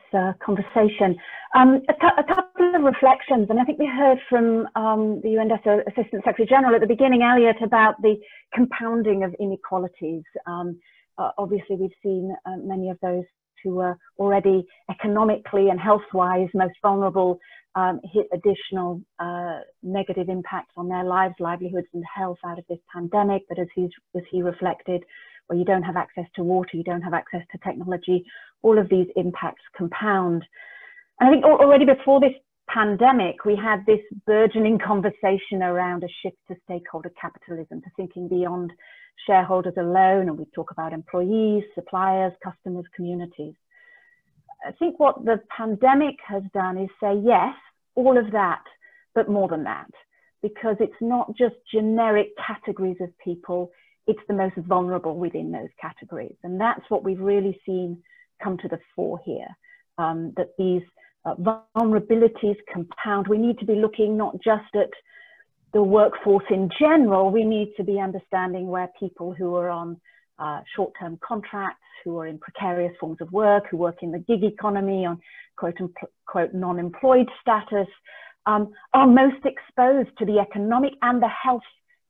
conversation. A couple of reflections, and I think we heard from the UNDESA Assistant Secretary General at the beginning, Elliot, about the compounding of inequalities. Obviously, we've seen many of those who were already economically and health-wise most vulnerable hit additional negative impacts on their lives, livelihoods, and health out of this pandemic. But as he reflected, where you don't have access to water, you don't have access to technology, all of these impacts compound. And I think already before this pandemic, we had this burgeoning conversation around a shift to stakeholder capitalism, to thinking beyond shareholders alone, and we talk about employees, suppliers, customers, communities. I think what the pandemic has done is say, yes, all of that, but more than that, because it's not just generic categories of people, it's the most vulnerable within those categories. And that's what we've really seen come to the fore here, that these vulnerabilities compound. We need to be looking not just at the workforce in general, we need to be understanding where people who are on short-term contracts, who are in precarious forms of work, who work in the gig economy on quote-unquote non-employed status, are most exposed to the economic and the health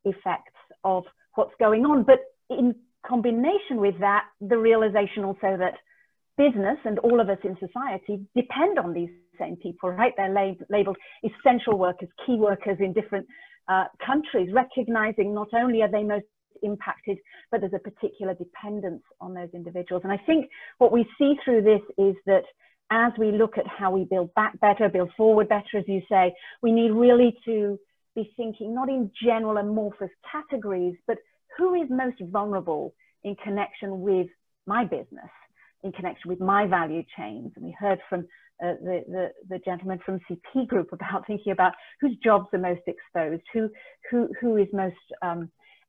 effects of what's going on. But in combination with that, the realization also that business and all of us in society depend on these same people, right? They're labeled essential workers, key workers in different countries, recognizing not only are they most impacted, but there's a particular dependence on those individuals. And I think what we see through this is that as we look at how we build back better, build forward better, as you say, we need really to be thinking not in general amorphous categories, but who is most vulnerable in connection with my business, in connection with my value chains. And we heard from the gentleman from CP Group about thinking about whose jobs are most exposed, who is most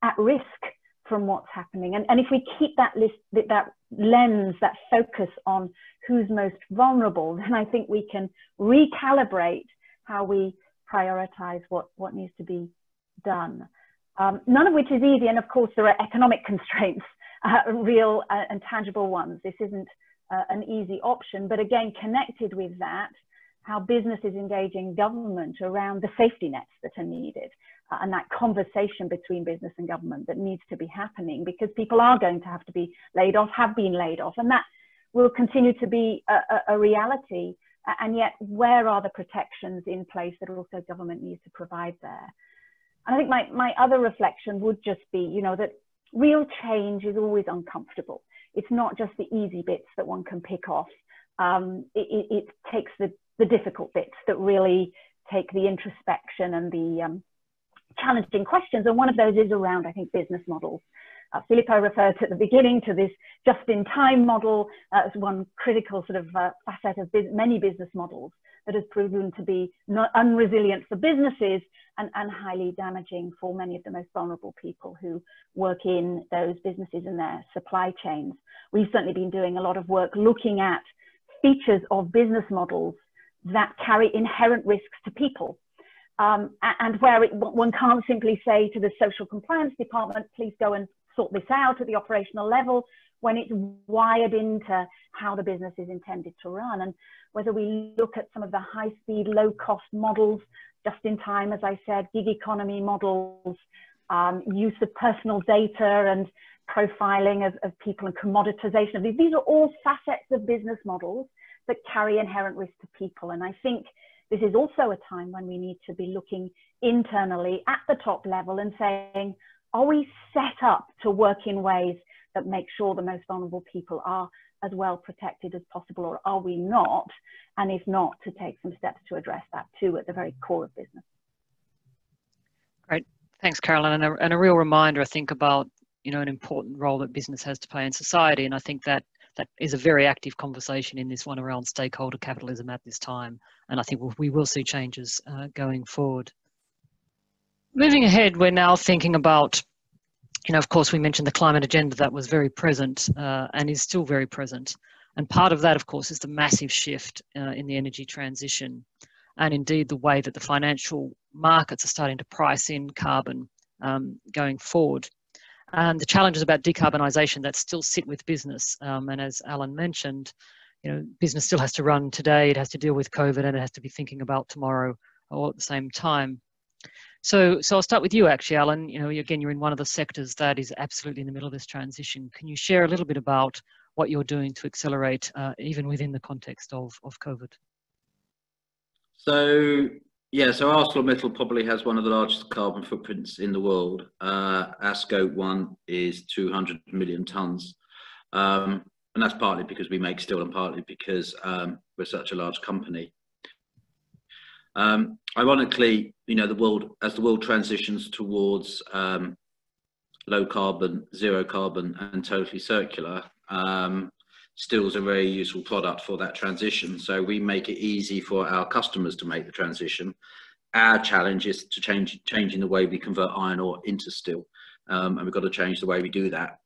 at risk from what's happening. And if we keep that lens, that focus on who's most vulnerable, then I think we can recalibrate how we prioritize what needs to be done. None of which is easy, and of course there are economic constraints, real and tangible ones. This isn't an easy option, but again, connected with that, how business is engaging government around the safety nets that are needed, and that conversation between business and government that needs to be happening, because people are going to have to be laid off, have been laid off, and that will continue to be a reality. And yet, where are the protections in place that also government needs to provide there? And I think my other reflection would just be, you know, that real change is always uncomfortable. It's not just the easy bits that one can pick off. It takes the difficult bits that really take the introspection and the challenging questions. And one of those is around, I think, business models. Filippo referred at the beginning to this just-in-time model as one critical sort of facet of many business models that has proven to be unresilient for businesses and highly damaging for many of the most vulnerable people who work in those businesses and their supply chains. We've certainly been doing a lot of work looking at features of business models that carry inherent risks to people. And where one can't simply say to the social compliance department, please go and sort this out at the operational level, when it's wired into how the business is intended to run. And whether we look at some of the high-speed, low-cost models, just in time, as I said, gig economy models, use of personal data and profiling of people and commoditization of these are all facets of business models that carry inherent risk to people. And I think this is also a time when we need to be looking internally at the top level and saying, are we set up to work in ways that make sure the most vulnerable people are as well protected as possible, or are we not? And if not, to take some steps to address that too at the very core of business. Great, thanks, Caroline. And a real reminder, I think, about, you know, an important role that business has to play in society. And I think that is a very active conversation in this one around stakeholder capitalism at this time. And I think we will see changes going forward. Moving ahead, we're now thinking about, you know, of course, we mentioned the climate agenda that was very present and is still very present. And part of that, of course, is the massive shift in the energy transition, and indeed the way that the financial markets are starting to price in carbon going forward. and the challenges about decarbonisation that still sit with business. And as Alan mentioned, business still has to run today, it has to deal with COVID, and it has to be thinking about tomorrow all at the same time. So I'll start with you, actually, Alan. Again, you're in one of the sectors that is absolutely in the middle of this transition. Can you share a little bit about what you're doing to accelerate, even within the context of COVID? So ArcelorMittal probably has one of the largest carbon footprints in the world. Our scope 1 is 200 million tons. And that's partly because we make steel and partly because we're such a large company. Ironically, as the world transitions towards low carbon, zero carbon, and totally circular, steel is a very useful product for that transition. So we make it easy for our customers to make the transition. Our challenge is to changing the way we convert iron ore into steel, and we've got to change the way we do that.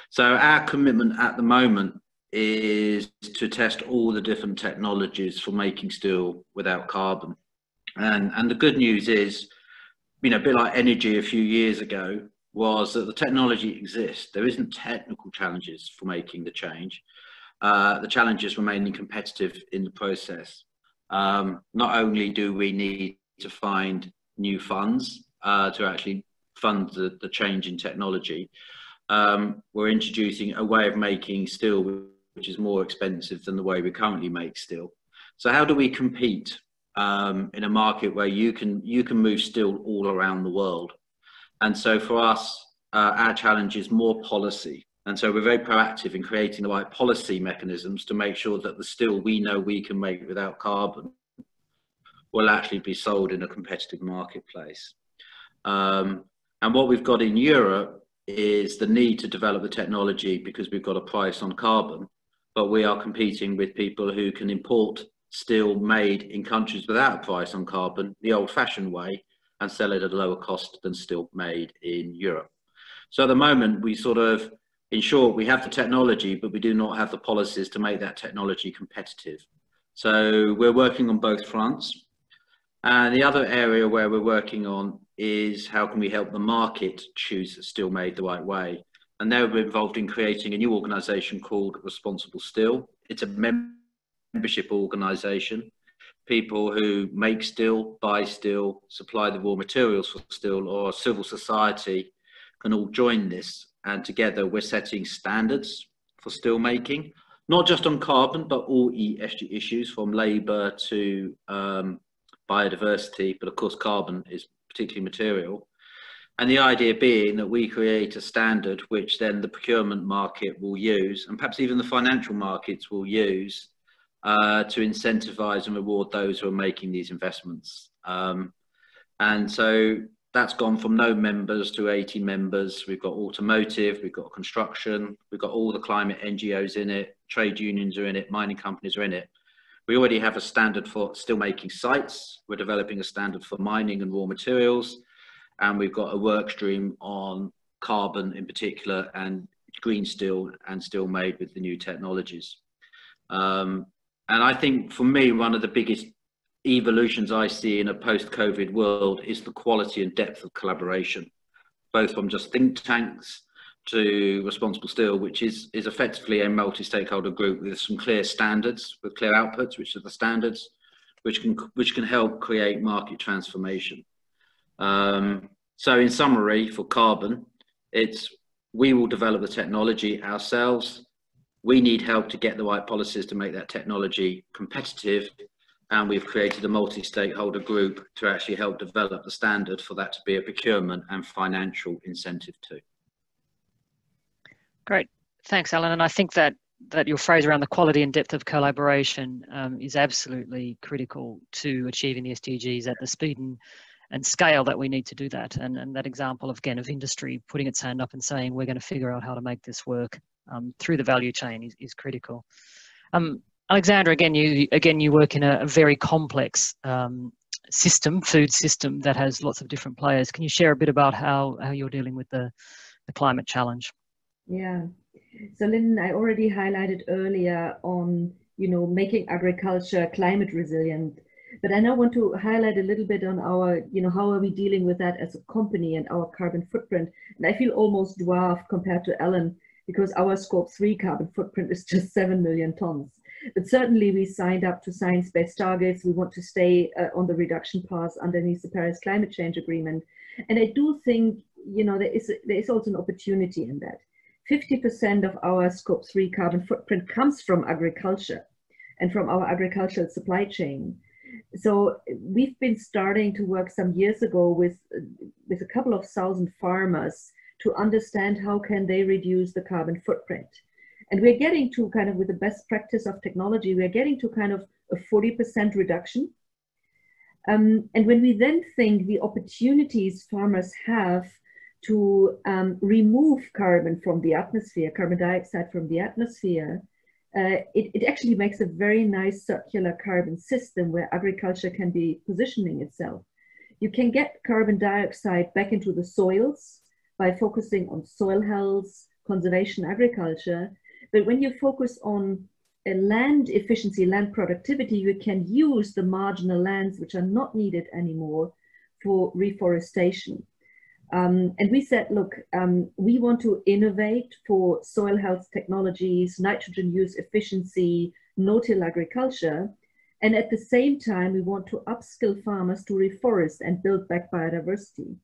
So our commitment at the moment is to test all the different technologies for making steel without carbon. And the good news is, a bit like energy a few years ago, was that the technology exists. There isn't technical challenges for making the change. The challenge is remaining competitive in the process. Not only do we need to find new funds to actually fund the change in technology, we're introducing a way of making steel which is more expensive than the way we currently make steel. So how do we compete in a market where you can move steel all around the world? And so for us, our challenge is more policy. And so we're very proactive in creating the right policy mechanisms to make sure that the steel we know we can make without carbon will actually be sold in a competitive marketplace. And what we've got in Europe is the need to develop the technology because we've got a price on carbon, but we are competing with people who can import steel made in countries without a price on carbon, the old-fashioned way, and sell it at a lower cost than steel made in Europe. So at the moment, we sort of, in short, we have the technology, but we do not have the policies to make that technology competitive. So we're working on both fronts. And the other area where we're working on is how can we help the market choose steel made the right way? And there we're involved in creating a new organization called Responsible Steel. It's a membership organization. People who make steel, buy steel, supply the raw materials for steel, or civil society can all join this. And together we're setting standards for steel making, not just on carbon, but all ESG issues from labor to biodiversity, but of course carbon is particularly material. And the idea being that we create a standard which then the procurement market will use, and perhaps even the financial markets will use to incentivize and reward those who are making these investments. And so that's gone from no members to 80 members. We've got automotive, we've got construction, we've got all the climate NGOs in it, trade unions are in it, mining companies are in it. We already have a standard for steelmaking sites. We're developing a standard for mining and raw materials. And we've got a work stream on carbon in particular and green steel and steel made with the new technologies. And I think for me, one of the biggest evolutions I see in a post-COVID world is the quality and depth of collaboration, both from just think tanks to Responsible Steel, which is effectively a multi-stakeholder group with some clear standards, with clear outputs, which are the standards, which can help create market transformation. So in summary, for carbon, we will develop the technology ourselves. We need help to get the right policies to make that technology competitive. And we've created a multi-stakeholder group to actually help develop the standard for that to be a procurement and financial incentive too. Great. Thanks, Alan. And I think that your phrase around the quality and depth of collaboration is absolutely critical to achieving the SDGs at the speed and scale that we need to do that. And that example of, again, of industry putting its hand up and saying, we're going to figure out how to make this work through the value chain is critical. Alexandra, again, you work in a very complex food system that has lots of different players. Can you share a bit about how you're dealing with the climate challenge? Yeah. So Lyndon, I already highlighted earlier on, making agriculture climate resilient. But I now want to highlight a little bit on our, how are we dealing with that as a company and our carbon footprint. And I feel almost dwarfed compared to Ellen, because our scope 3 carbon footprint is just 7 million tons. But certainly we signed up to science-based targets. We want to stay on the reduction path underneath the Paris Climate Change Agreement. And I do think, there is also an opportunity in that. 50% of our scope 3 carbon footprint comes from agriculture and from our agricultural supply chain. So we've been starting to work some years ago with a couple of thousand farmers to understand how can they reduce the carbon footprint. And we're getting to kind of, with the best practice of technology, we're getting to kind of a 40% reduction. And when we then think the opportunities farmers have to remove carbon from the atmosphere, carbon dioxide from the atmosphere, it actually makes a very nice circular carbon system where agriculture can be positioning itself. You can get carbon dioxide back into the soils by focusing on soil health, conservation agriculture. But when you focus on land efficiency, land productivity, you can use the marginal lands which are not needed anymore for reforestation. And we said, look, we want to innovate for soil health technologies, nitrogen use efficiency, no-till agriculture. And at the same time, we want to upskill farmers to reforest and build back biodiversity.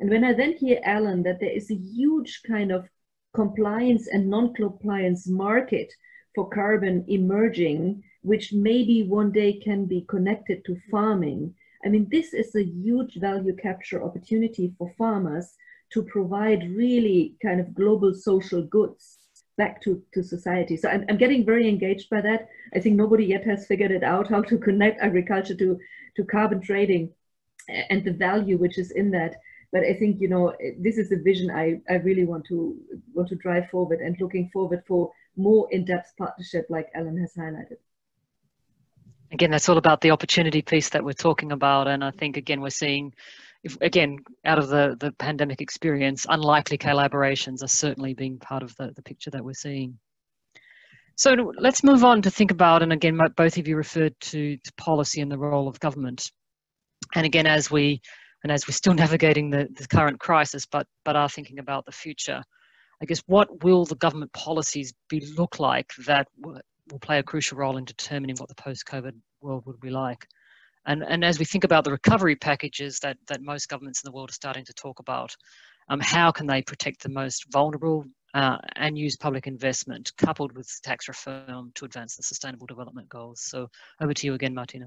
And when I then hear, Alan, that there is a huge kind of compliance and non-compliance market for carbon emerging, which maybe one day can be connected to farming. I mean, this is a huge value capture opportunity for farmers to provide really kind of global social goods back to society. So I'm getting very engaged by that. I think nobody yet has figured it out, how to connect agriculture to carbon trading and the value which is in that. But I think, this is a vision I really want to drive forward, and looking forward for more in-depth partnership like Ellen has highlighted. Again, that's all about the opportunity piece that we're talking about. And I think, again, we're seeing, out of the pandemic experience, unlikely collaborations are certainly being part of the picture that we're seeing. So let's move on to think about, and again, both of you referred to policy and the role of government. And again, as we're still navigating the current crisis, but are thinking about the future, I guess, what will the government policies look like that will play a crucial role in determining what the post-COVID world would be like? And as we think about the recovery packages that most governments in the world are starting to talk about, how can they protect the most vulnerable and use public investment coupled with tax reform to advance the Sustainable Development Goals? So over to you again, Martina.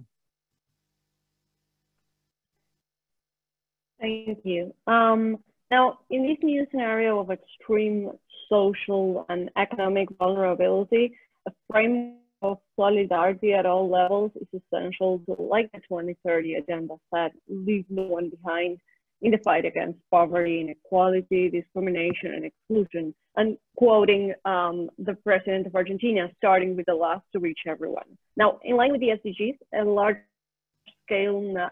Thank you. Now, in this new scenario of extreme social and economic vulnerability, a frame of solidarity at all levels is essential to, like the 2030 agenda said, leave no one behind in the fight against poverty, inequality, discrimination, and exclusion. And quoting the president of Argentina, starting with the last to reach everyone. Now, in line with the SDGs, a large-scale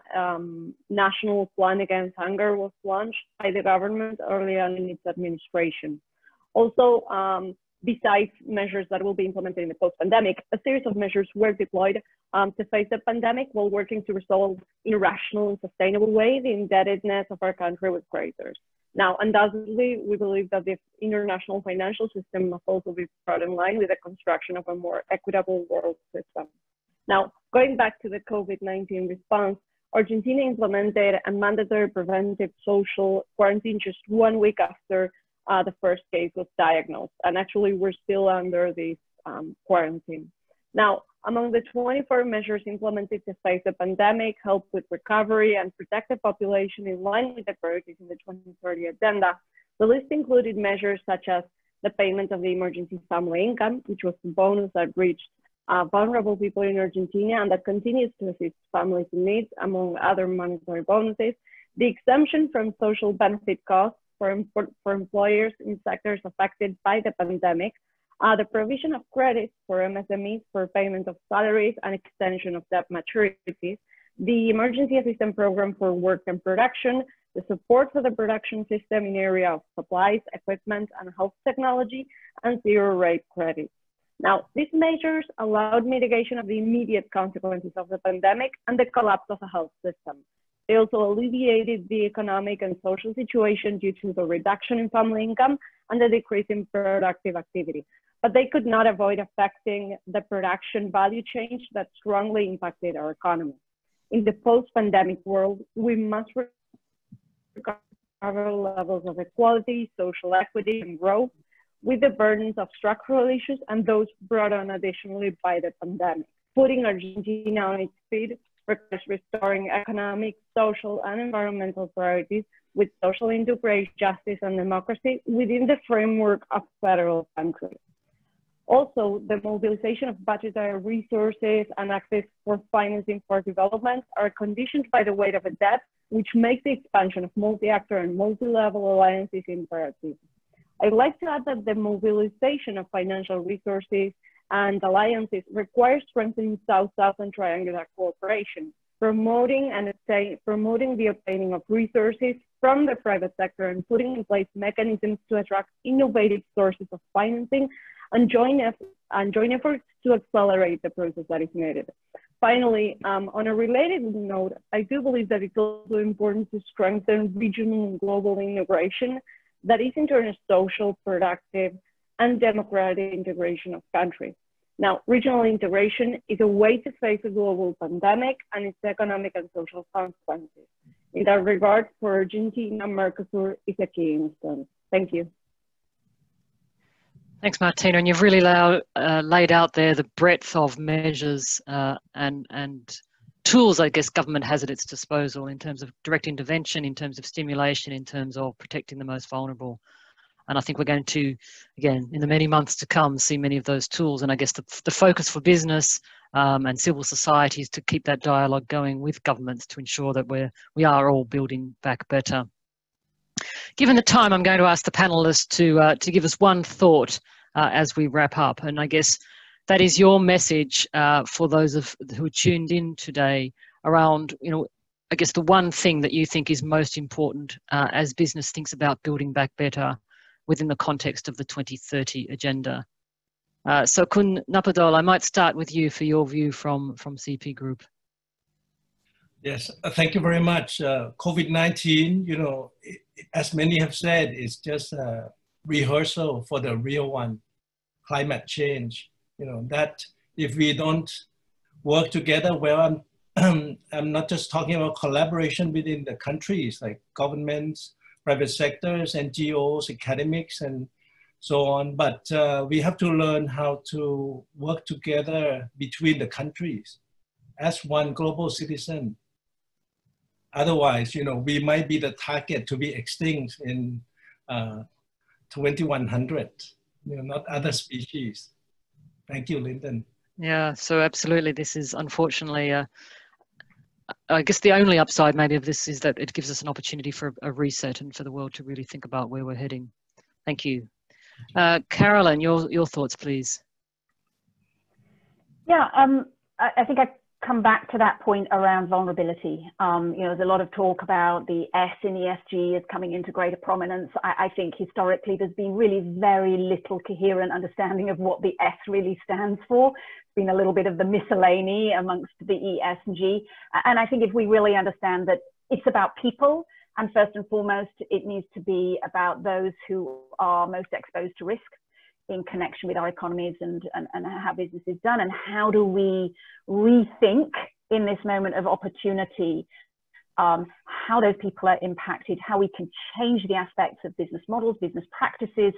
national plan against hunger was launched by the government early on in its administration. Also, besides measures that will be implemented in the post-pandemic, a series of measures were deployed to face the pandemic while working to resolve in a rational and sustainable way the indebtedness of our country with creditors. Now, undoubtedly, we believe that the international financial system must also be brought in line with the construction of a more equitable world system. Now, going back to the COVID-19 response, Argentina implemented a mandatory preventive social quarantine just 1 week after the first case was diagnosed. And actually, we're still under this quarantine. Now, among the 24 measures implemented to face the pandemic, help with recovery, and protect the population in line with the priorities in the 2030 agenda, the list included measures such as the payment of the emergency family income, which was the bonus that reached vulnerable people in Argentina and that continues to assist families in need, among other monetary bonuses, the exemption from social benefit costs for employers in sectors affected by the pandemic, the provision of credits for MSMEs for payment of salaries and extension of debt maturities, the emergency assistance program for work and production, the support for the production system in area of supplies, equipment, and health technology, and zero rate credits. Now, these measures allowed mitigation of the immediate consequences of the pandemic and the collapse of the health system. They also alleviated the economic and social situation due to the reduction in family income and the decrease in productive activity. But they could not avoid affecting the production value chain that strongly impacted our economy. In the post-pandemic world, we must recover levels of equality, social equity, and growth with the burdens of structural issues and those brought on additionally by the pandemic. Putting Argentina on its feet requires restoring economic, social, and environmental priorities with social integration, justice, and democracy within the framework of federal countries. Also, the mobilization of budgetary resources and access for financing for development are conditioned by the weight of a debt, which makes the expansion of multi-actor and multi-level alliances imperative. I'd like to add that the mobilization of financial resources and alliances requires strengthening South-South and triangular cooperation, promoting the obtaining of resources from the private sector and putting in place mechanisms to attract innovative sources of financing and joint efforts to accelerate the process that is needed. Finally, on a related note, I do believe that it's also important to strengthen regional and global integration that is in turn a social, productive, and democratic integration of countries. Now, regional integration is a way to face a global pandemic and its economic and social consequences. In that regard, for Argentina, Mercosur is a key instance. Thank you. Thanks, Martina. And you've really laid out there the breadth of measures and tools, I guess, government has at its disposal in terms of direct intervention, in terms of stimulation, in terms of protecting the most vulnerable. And I think we're going to, again, in the many months to come, see many of those tools. And I guess the focus for business and civil society is to keep that dialogue going with governments to ensure that we are all building back better. Given the time, I'm going to ask the panelists to give us one thought as we wrap up. And I guess that is your message for those who are tuned in today around, I guess the one thing that you think is most important as business thinks about building back better within the context of the 2030 agenda. So Kun Napadol, I might start with you for your view from CP Group. Yes, thank you very much. COVID-19, as many have said, is just a rehearsal for the real one, climate change. That if we don't work together, well, I'm not just talking about collaboration within the countries, like governments, private sectors, NGOs, academics, and so on. But we have to learn how to work together between the countries as one global citizen. Otherwise, we might be the target to be extinct in 2100, not other species. Thank you, Lyndon. Yeah, so absolutely. This is unfortunately, I guess the only upside maybe of this is that it gives us an opportunity for a reset and for the world to really think about where we're heading. Thank you. Carolyn, your thoughts, please. Yeah, I think I come back to that point around vulnerability. There's a lot of talk about the S in ESG is coming into greater prominence. I think historically there's been really very little coherent understanding of what the S really stands for. It's been a little bit of the miscellany amongst the E, S, and G. And I think if we really understand that it's about people, and first and foremost, it needs to be about those who are most exposed to risk in connection with our economies and how business is done, and how do we rethink in this moment of opportunity how those people are impacted, how we can change the aspects of business models, business practices,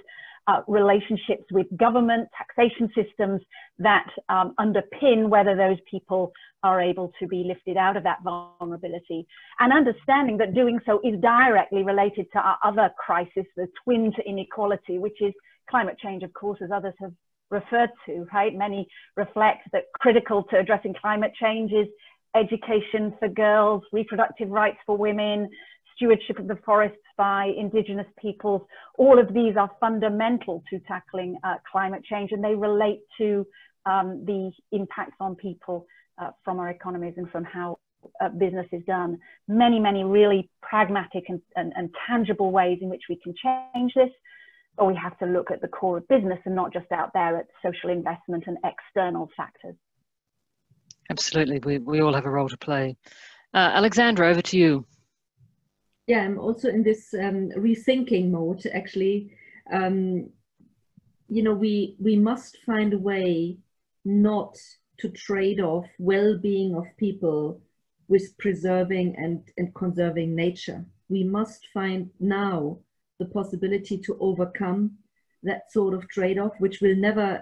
relationships with government, taxation systems that underpin whether those people are able to be lifted out of that vulnerability, and understanding that doing so is directly related to our other crisis, the twin to inequality, which is climate change, of course, as others have referred to, right? Many reflect that critical to addressing climate change is education for girls, reproductive rights for women, stewardship of the forests by indigenous peoples. All of these are fundamental to tackling climate change, and they relate to the impacts on people from our economies and from how business is done. Many, many really pragmatic and tangible ways in which we can change this. or we have to look at the core of business and not just out there at social investment and external factors. Absolutely, we all have a role to play. Alexandra, over to you. Yeah, I'm also in this rethinking mode, actually. You know, we must find a way not to trade off well-being of people with preserving and conserving nature. We must find now the possibility to overcome that sort of trade-off, which will never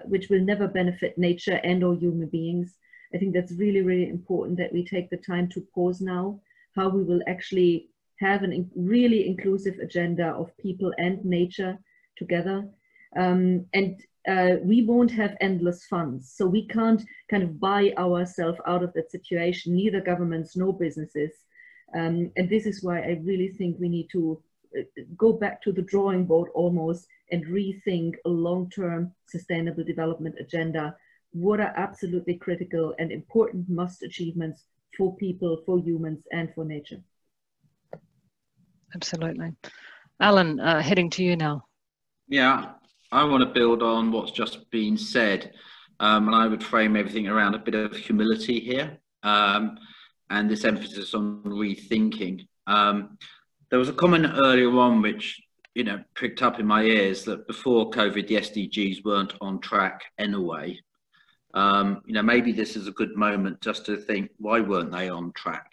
benefit nature and or human beings. I think that's really, really important that we take the time to pause now, how we will actually have a really inclusive agenda of people and nature together. We won't have endless funds, so we can't kind of buy ourselves out of that situation, neither governments nor businesses. And this is why I really think we need to go back to the drawing board almost and rethink a long-term sustainable development agenda. What are absolutely critical and important must achievements for people, for humans, and for nature? Absolutely. Alan, heading to you now. Yeah, I want to build on what's just been said, and I would frame everything around a bit of humility here, and this emphasis on rethinking. There was a comment earlier on which, you know, pricked up in my ears that before COVID, the SDGs weren't on track anyway. You know, maybe this is a good moment just to think, why weren't they on track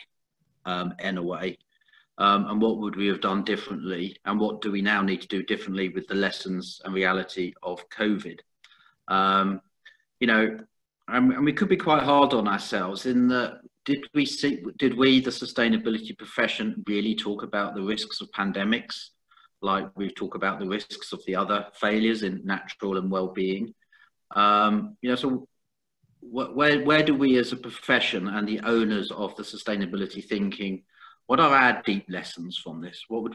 anyway? And what would we have done differently? And what do we now need to do differently with the lessons and reality of COVID? You know, and we could be quite hard on ourselves in that, did we, the sustainability profession, really talk about the risks of pandemics, like we talk about the risks of the other failures in natural and well-being? You know, so where do we as a profession and the owners of the sustainability thinking, what are our deep lessons from this? What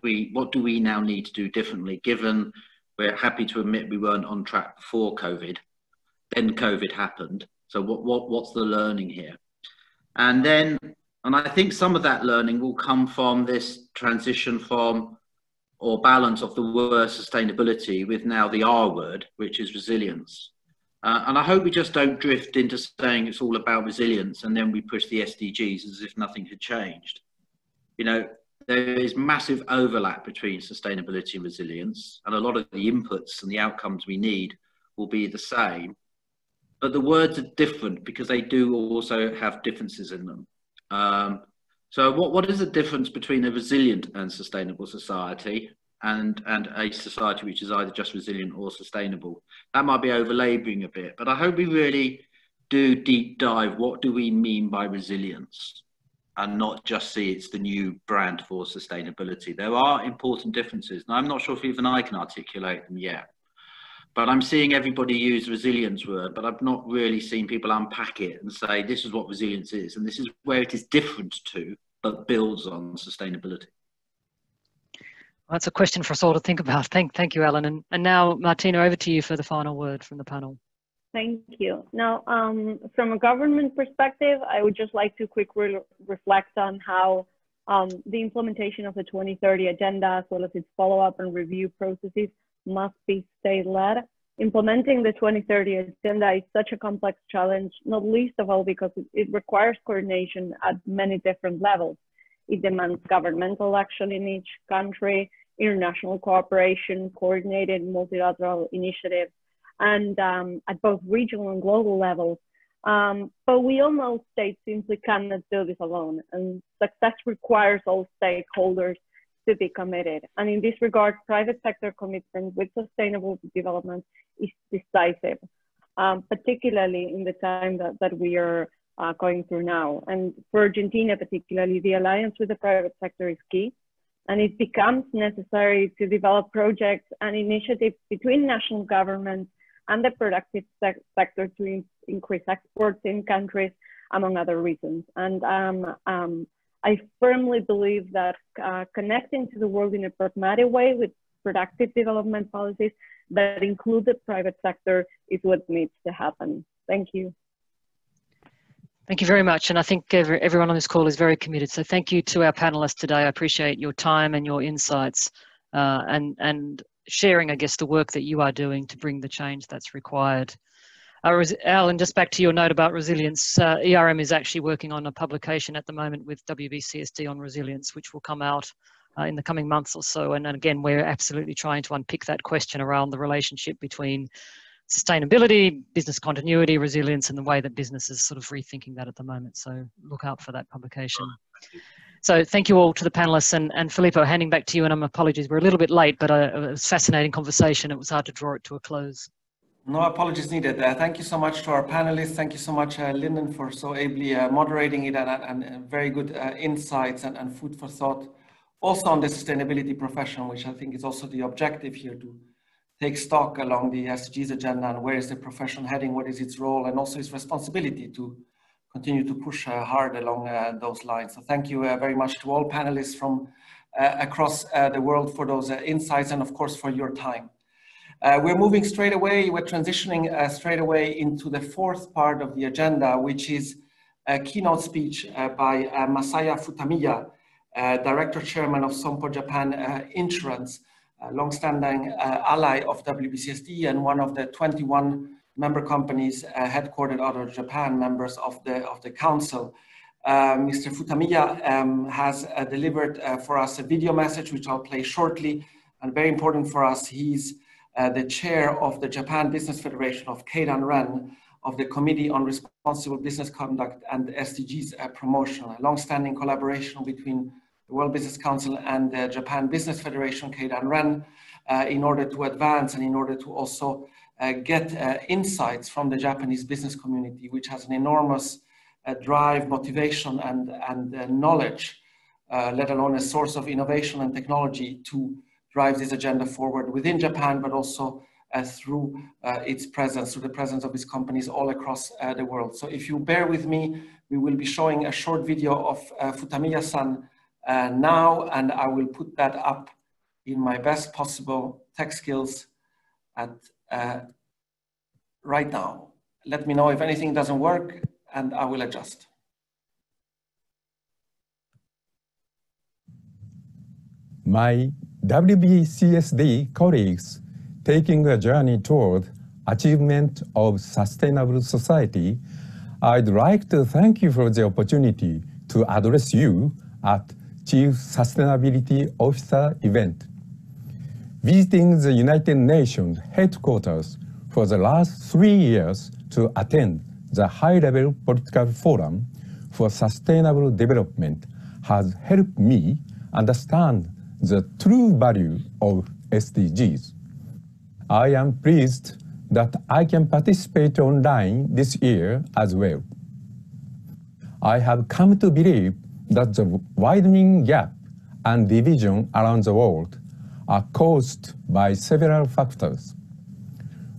do we now need to do differently, given we're happy to admit we weren't on track before COVID, then COVID happened. So what's the learning here? And I think some of that learning will come from this transition from, or balance of the word sustainability with now the R word, which is resilience. And I hope we just don't drift into saying it's all about resilience and then we push the SDGs as if nothing had changed. You know, there is massive overlap between sustainability and resilience, and a lot of the inputs and the outcomes we need will be the same, but the words are different because they do also have differences in them. So what is the difference between a resilient and sustainable society and a society which is either just resilient or sustainable? That might be over-laboring a bit, but I hope we really do deep dive. What do we mean by resilience? And not just see it's the new brand for sustainability. There are important differences. Now, I'm not sure if even I can articulate them yet, but I'm seeing everybody use resilience word, but I've not really seen people unpack it and say, this is what resilience is, and this is where it is different to, but builds on sustainability. Well, that's a question for us all to think about. Thank you, Alan. And now, Martina, over to you for the final word from the panel. Thank you. Now, from a government perspective, I would just like to quickly reflect on how the implementation of the 2030 agenda, as well as its follow-up and review processes, must be state-led. Implementing the 2030 agenda is such a complex challenge, not least of all because it requires coordination at many different levels. It demands governmental action in each country, international cooperation, coordinated multilateral initiatives, and at both regional and global levels. But we all know states simply cannot do this alone, and success requires all stakeholders to be committed. And in this regard, private sector commitment with sustainable development is decisive, particularly in the time that we are going through now. And for Argentina particularly, the alliance with the private sector is key, and it becomes necessary to develop projects and initiatives between national governments and the productive sector to increase exports in countries, among other reasons. And I firmly believe that connecting to the world in a pragmatic way with productive development policies that include the private sector is what needs to happen. Thank you. Thank you very much. And I think everyone on this call is very committed. So thank you to our panelists today. I appreciate your time and your insights. And sharing, I guess, the work that you are doing to bring the change that's required. Alan, just back to your note about resilience, ERM is actually working on a publication at the moment with WBCSD on resilience, which will come out in the coming months or so. And again, we're absolutely trying to unpick that question around the relationship between sustainability, business continuity, resilience, and the way that business is sort of rethinking that at the moment. So look out for that publication. So thank you all to the panelists, and Filippo, handing back to you, and apologies, we're a little bit late, but it was a fascinating conversation. It was hard to draw it to a close. No apologies needed. Thank you so much to our panelists. Thank you so much, Lyndon, for so ably moderating it, and very good insights and food for thought. Also on the sustainability profession, which I think is also the objective here, to take stock along the SDGs agenda and where is the profession heading, what is its role, and also its responsibility to continue to push hard along those lines. So thank you very much to all panelists from across the world for those insights, and of course for your time. We're moving straight away, we're transitioning straight away into the fourth part of the agenda, which is a keynote speech by Masaya Futamiya, Director Chairman of Sompo Japan Insurance, a long-standing ally of WBCSD and one of the 21 member companies headquartered out of Japan, members of the council. Mr. Futamiya has delivered for us a video message, which I'll play shortly, and very important for us. He's the chair of the Japan Business Federation of Keidan-Ren, of the Committee on Responsible Business Conduct and SDGs Promotion, a long-standing collaboration between the World Business Council and the Japan Business Federation, Keidan-Ren, in order to advance and in order to also get insights from the Japanese business community, which has an enormous drive, motivation, and knowledge, let alone a source of innovation and technology to drive this agenda forward within Japan, but also through its presence, through the presence of its companies all across the world. So if you bear with me, we will be showing a short video of Futamiya-san now, and I will put that up in my best possible tech skills at right now. Let me know if anything doesn't work, and I will adjust. My WBCSD colleagues taking a journey toward achievement of sustainable society, I'd like to thank you for the opportunity to address you at Chief Sustainability Officer event. Visiting the United Nations headquarters for the last 3 years to attend the high-level political forum for sustainable development has helped me understand the true value of SDGs. I am pleased that I can participate online this year as well. I have come to believe that the widening gap and division around the world are caused by several factors.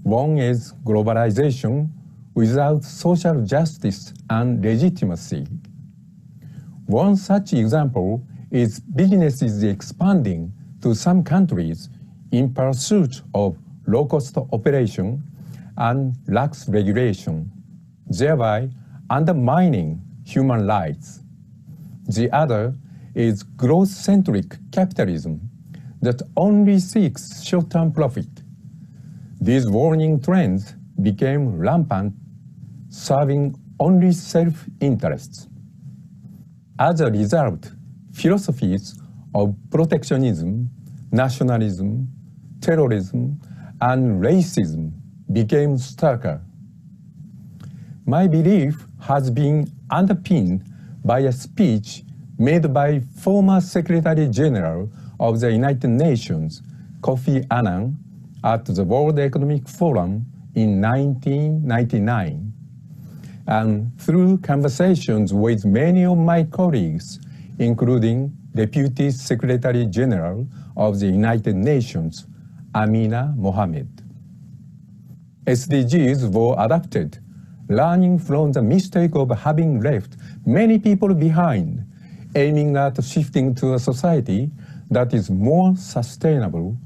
One is globalization without social justice and legitimacy. One such example is businesses expanding to some countries in pursuit of low-cost operation and lax regulation, thereby undermining human rights. The other is growth-centric capitalism that only seeks short-term profit. These warning trends became rampant, serving only self-interests. As a result, philosophies of protectionism, nationalism, terrorism, and racism became starker. My belief has been underpinned by a speech made by former Secretary General of the United Nations, Kofi Annan, at the World Economic Forum in 1999. And through conversations with many of my colleagues, including Deputy Secretary General of the United Nations, Amina Mohammed. SDGs were adopted, learning from the mistake of having left many people behind, aiming at shifting to a society that is more sustainable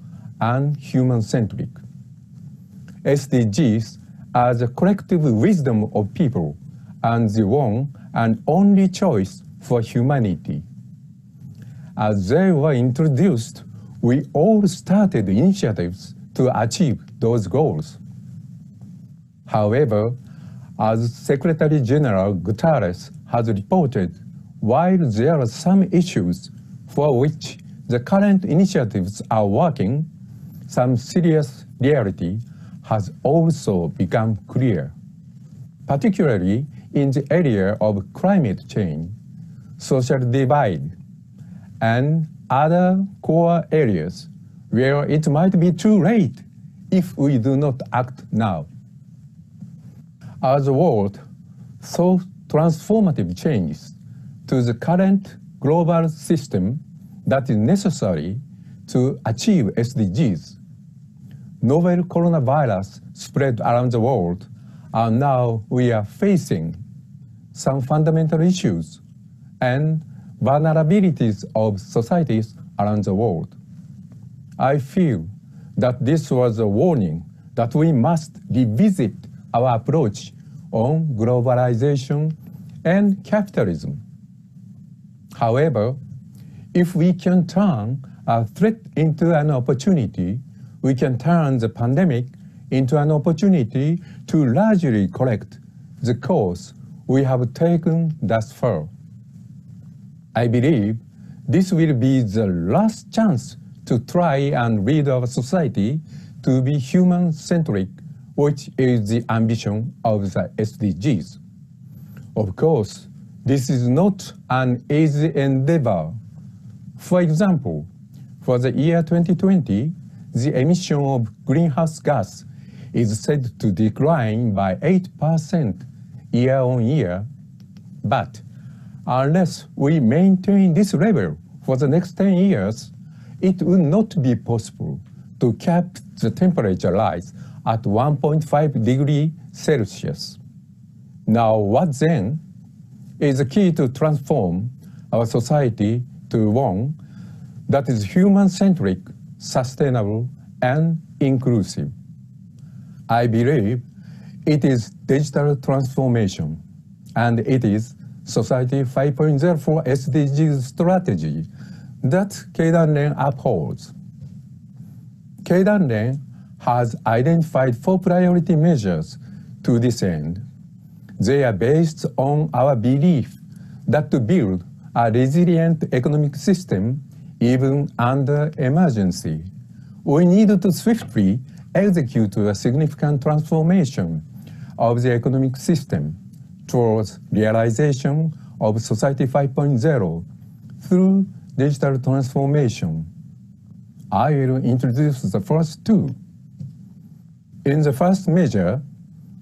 and human-centric. SDGs are the collective wisdom of people and the one and only choice for humanity. As they were introduced we all started initiatives to achieve those goals. However, as Secretary General Guterres has reported, while there are some issues for which the current initiatives are working, some serious reality has also become clear, particularly in the area of climate change, social divide, and other core areas where it might be too late if we do not act now. As the world saw transformative changes to the current global system that is necessary to achieve SDGs, novel coronavirus spread around the world, and now we are facing some fundamental issues and vulnerabilities of societies around the world. I feel that this was a warning that we must revisit our approach on globalization and capitalism. However, if we can turn a threat into an opportunity, we can turn the pandemic into an opportunity to largely correct the course we have taken thus far. I believe this will be the last chance to try and lead our society to be human-centric, which is the ambition of the SDGs. Of course, this is not an easy endeavor. For example, for the year 2020, the emission of greenhouse gas is said to decline by 8% year on year, but unless we maintain this level for the next 10 years, it will not be possible to cap the temperature rise at 1.5 degrees Celsius. Now, what then is the key to transform our society to one that is human-centric, sustainable, and inclusive? I believe it is digital transformation, and it is Society 5.0 SDGs strategy that Keidanren upholds. Keidanren has identified 4 priority measures to this end. They are based on our belief that to build a resilient economic system, even under emergency, we need to swiftly execute a significant transformation of the economic system towards realization of Society 5.0 through digital transformation. I will introduce the first 2. In the first measure,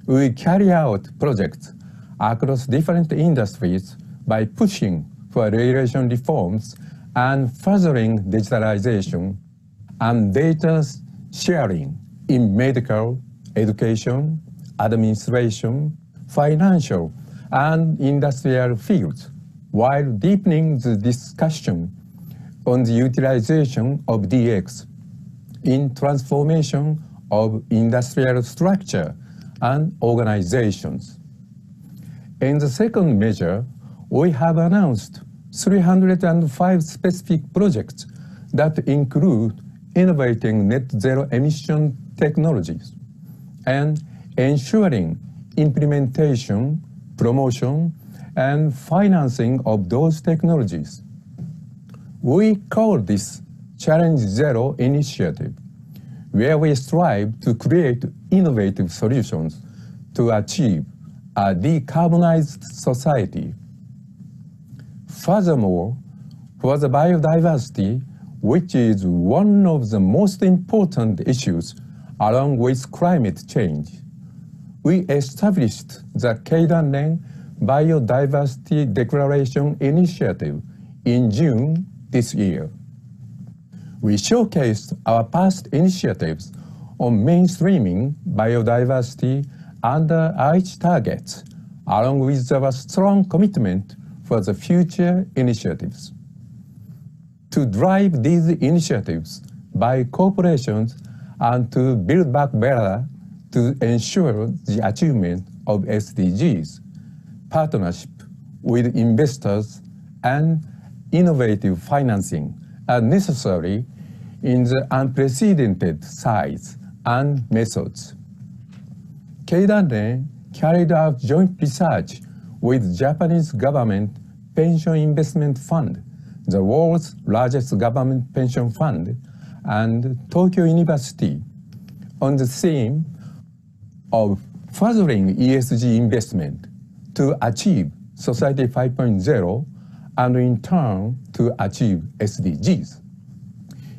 we carry out projects across different industries by pushing for regulation reforms and furthering digitalization and data sharing in medical, education, administration, financial, and industrial fields, while deepening the discussion on the utilization of DX in transformation of industrial structure and organizations. In the second measure, we have announced 305 specific projects that include innovating net zero emission technologies and ensuring implementation, promotion, and financing of those technologies. We call this Challenge Zero initiative, where we strive to create innovative solutions to achieve a decarbonized society. Furthermore, for the biodiversity, which is one of the most important issues along with climate change, we established the Keidanren Biodiversity Declaration Initiative in June this year. We showcased our past initiatives on mainstreaming biodiversity under Aichi targets, along with our strong commitment for the future initiatives. To drive these initiatives by corporations and to build back better to ensure the achievement of SDGs, partnership with investors and innovative financing are necessary in the unprecedented size and methods. Keidanren carried out joint research with Japanese government pension investment fund, the world's largest government pension fund, and Tokyo University on the theme of furthering ESG investment to achieve Society 5.0 and in turn to achieve SDGs.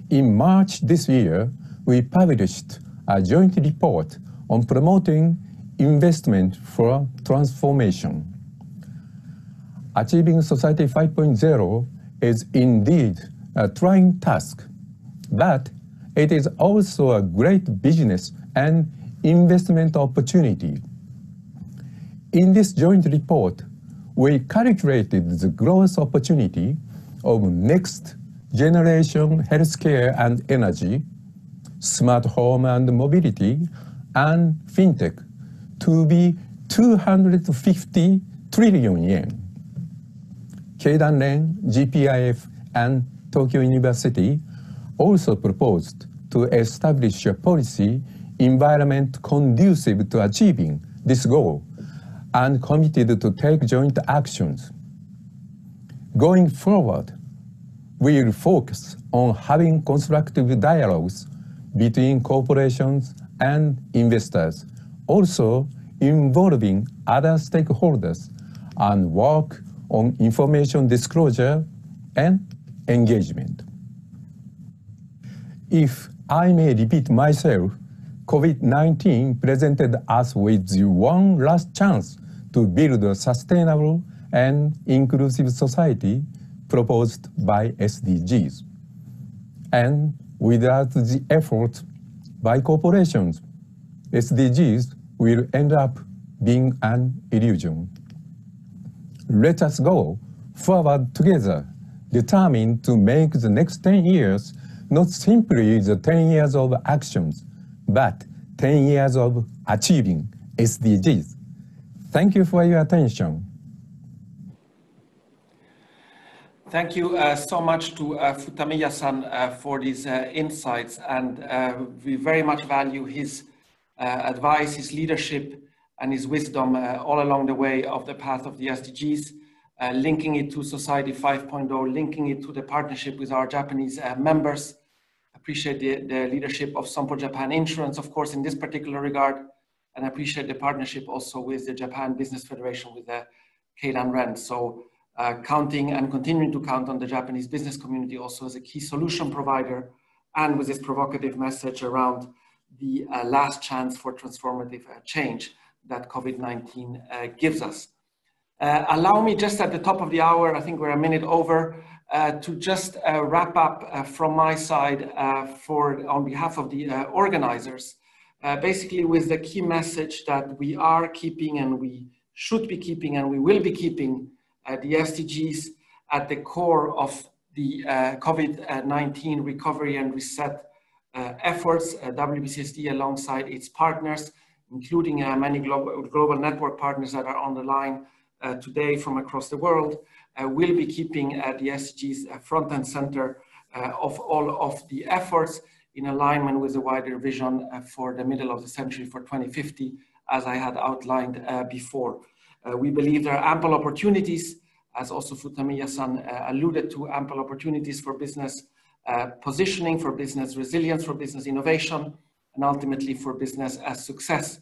In March this year, we published a joint report on promoting investment for transformation. Achieving Society 5.0 is indeed a trying task, but it is also a great business and investment opportunity. In this joint report, we calculated the growth opportunity of next generation healthcare and energy, smart home and mobility, and fintech to be 250 trillion yen. Keidanren, GPIF, and Tokyo University also proposed to establish a policy environment conducive to achieving this goal and committed to take joint actions. Going forward, we will focus on having constructive dialogues between corporations and investors, also involving other stakeholders, and work on information disclosure and engagement. If I may repeat myself, COVID-19 presented us with one last chance to build a sustainable and inclusive society proposed by SDGs. And without the effort by corporations, SDGs will end up being an illusion. Let us go forward together, determined to make the next 10 years not simply the 10 years of actions, but 10 years of achieving SDGs. Thank you for your attention. Thank you so much to Futamiya-san for these insights, and we very much value his advice, his leadership, and his wisdom all along the way of the path of the SDGs, linking it to Society 5.0, linking it to the partnership with our Japanese members. Appreciate the leadership of Sompo Japan Insurance, of course, in this particular regard, and appreciate the partnership also with the Japan Business Federation, with the Keidanren. So counting and continuing to count on the Japanese business community also as a key solution provider, and with this provocative message around the last chance for transformative change that COVID-19 gives us. Allow me just at the top of the hour, I think we're a minute over, to just wrap up from my side on behalf of the organizers, basically with the key message that we are keeping, and we should be keeping, and we will be keeping the SDGs at the core of the COVID-19 recovery and reset efforts. WBCSD alongside its partners, including many global network partners that are on the line today from across the world, will be keeping the SDGs front and center of all of the efforts, in alignment with the wider vision for the middle of the century, for 2050, as I had outlined before. We believe there are ample opportunities, as also Futamiya-san alluded to, ample opportunities for business positioning, for business resilience, for business innovation, and ultimately for business success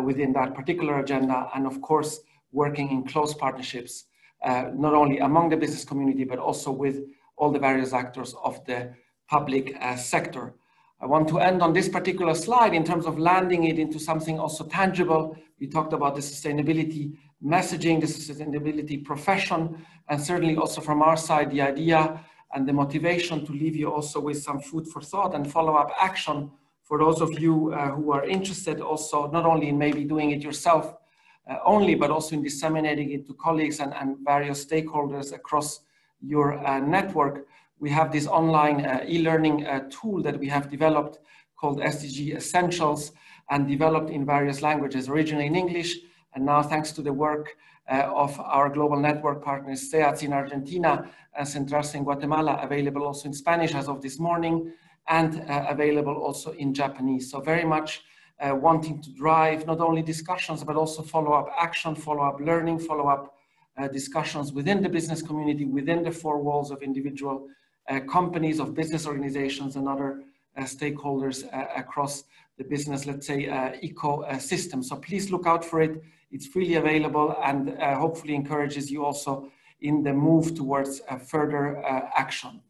within that particular agenda. And of course, working in close partnerships, not only among the business community, but also with all the various actors of the public sector. I want to end on this particular slide in terms of landing it into something also tangible. We talked about the sustainability messaging, the sustainability profession, and certainly also from our side, the idea and the motivation to leave you also with some food for thought and follow-up action for those of you who are interested also, not only in maybe doing it yourself only, but also in disseminating it to colleagues and various stakeholders across your network. We have this online e-learning tool that we have developed called SDG Essentials, and developed in various languages, originally in English, and now thanks to the work of our global network partners, SEATS in Argentina and Centrarse in Guatemala, available also in Spanish as of this morning, and available also in Japanese. So very much wanting to drive not only discussions, but also follow-up action, follow-up learning, follow-up discussions within the business community, within the four walls of individual companies, of business organizations and other stakeholders across the business, let's say, ecosystem. So please look out for it. It's freely available and hopefully encourages you also in the move towards further action.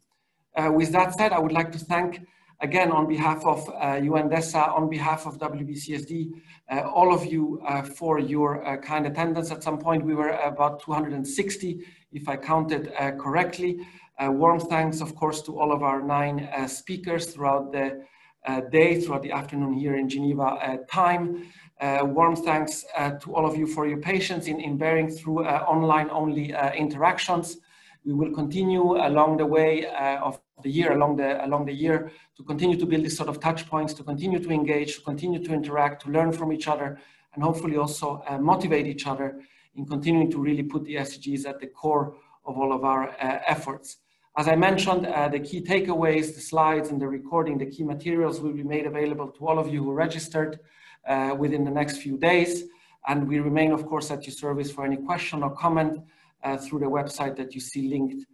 With that said, I would like to thank again on behalf of UNDESA, on behalf of WBCSD, all of you for your kind attendance. At some point we were about 260, if I counted correctly. Warm thanks, of course, to all of our 9 speakers throughout the day, throughout the afternoon here in Geneva time. Warm thanks to all of you for your patience in bearing through online-only interactions. We will continue along the way of the year, along the year, to continue to build this sort of touch points, to continue to engage, to continue to interact, to learn from each other, and hopefully also motivate each other in continuing to really put the SDGs at the core of all of our efforts. As I mentioned, the key takeaways, the slides and the recording, the key materials will be made available to all of you who registered within the next few days. And we remain, of course, at your service for any question or comment through the website that you see linked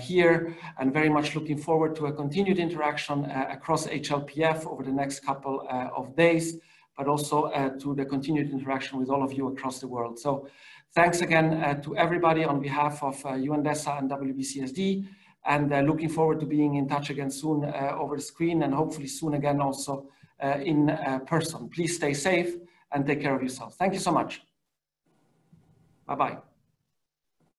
here, and very much looking forward to a continued interaction across HLPF over the next couple of days, but also to the continued interaction with all of you across the world. So thanks again to everybody on behalf of UNDESA and WBCSD, and looking forward to being in touch again soon over the screen, and hopefully soon again also in person. Please stay safe and take care of yourself. Thank you so much. Bye-bye.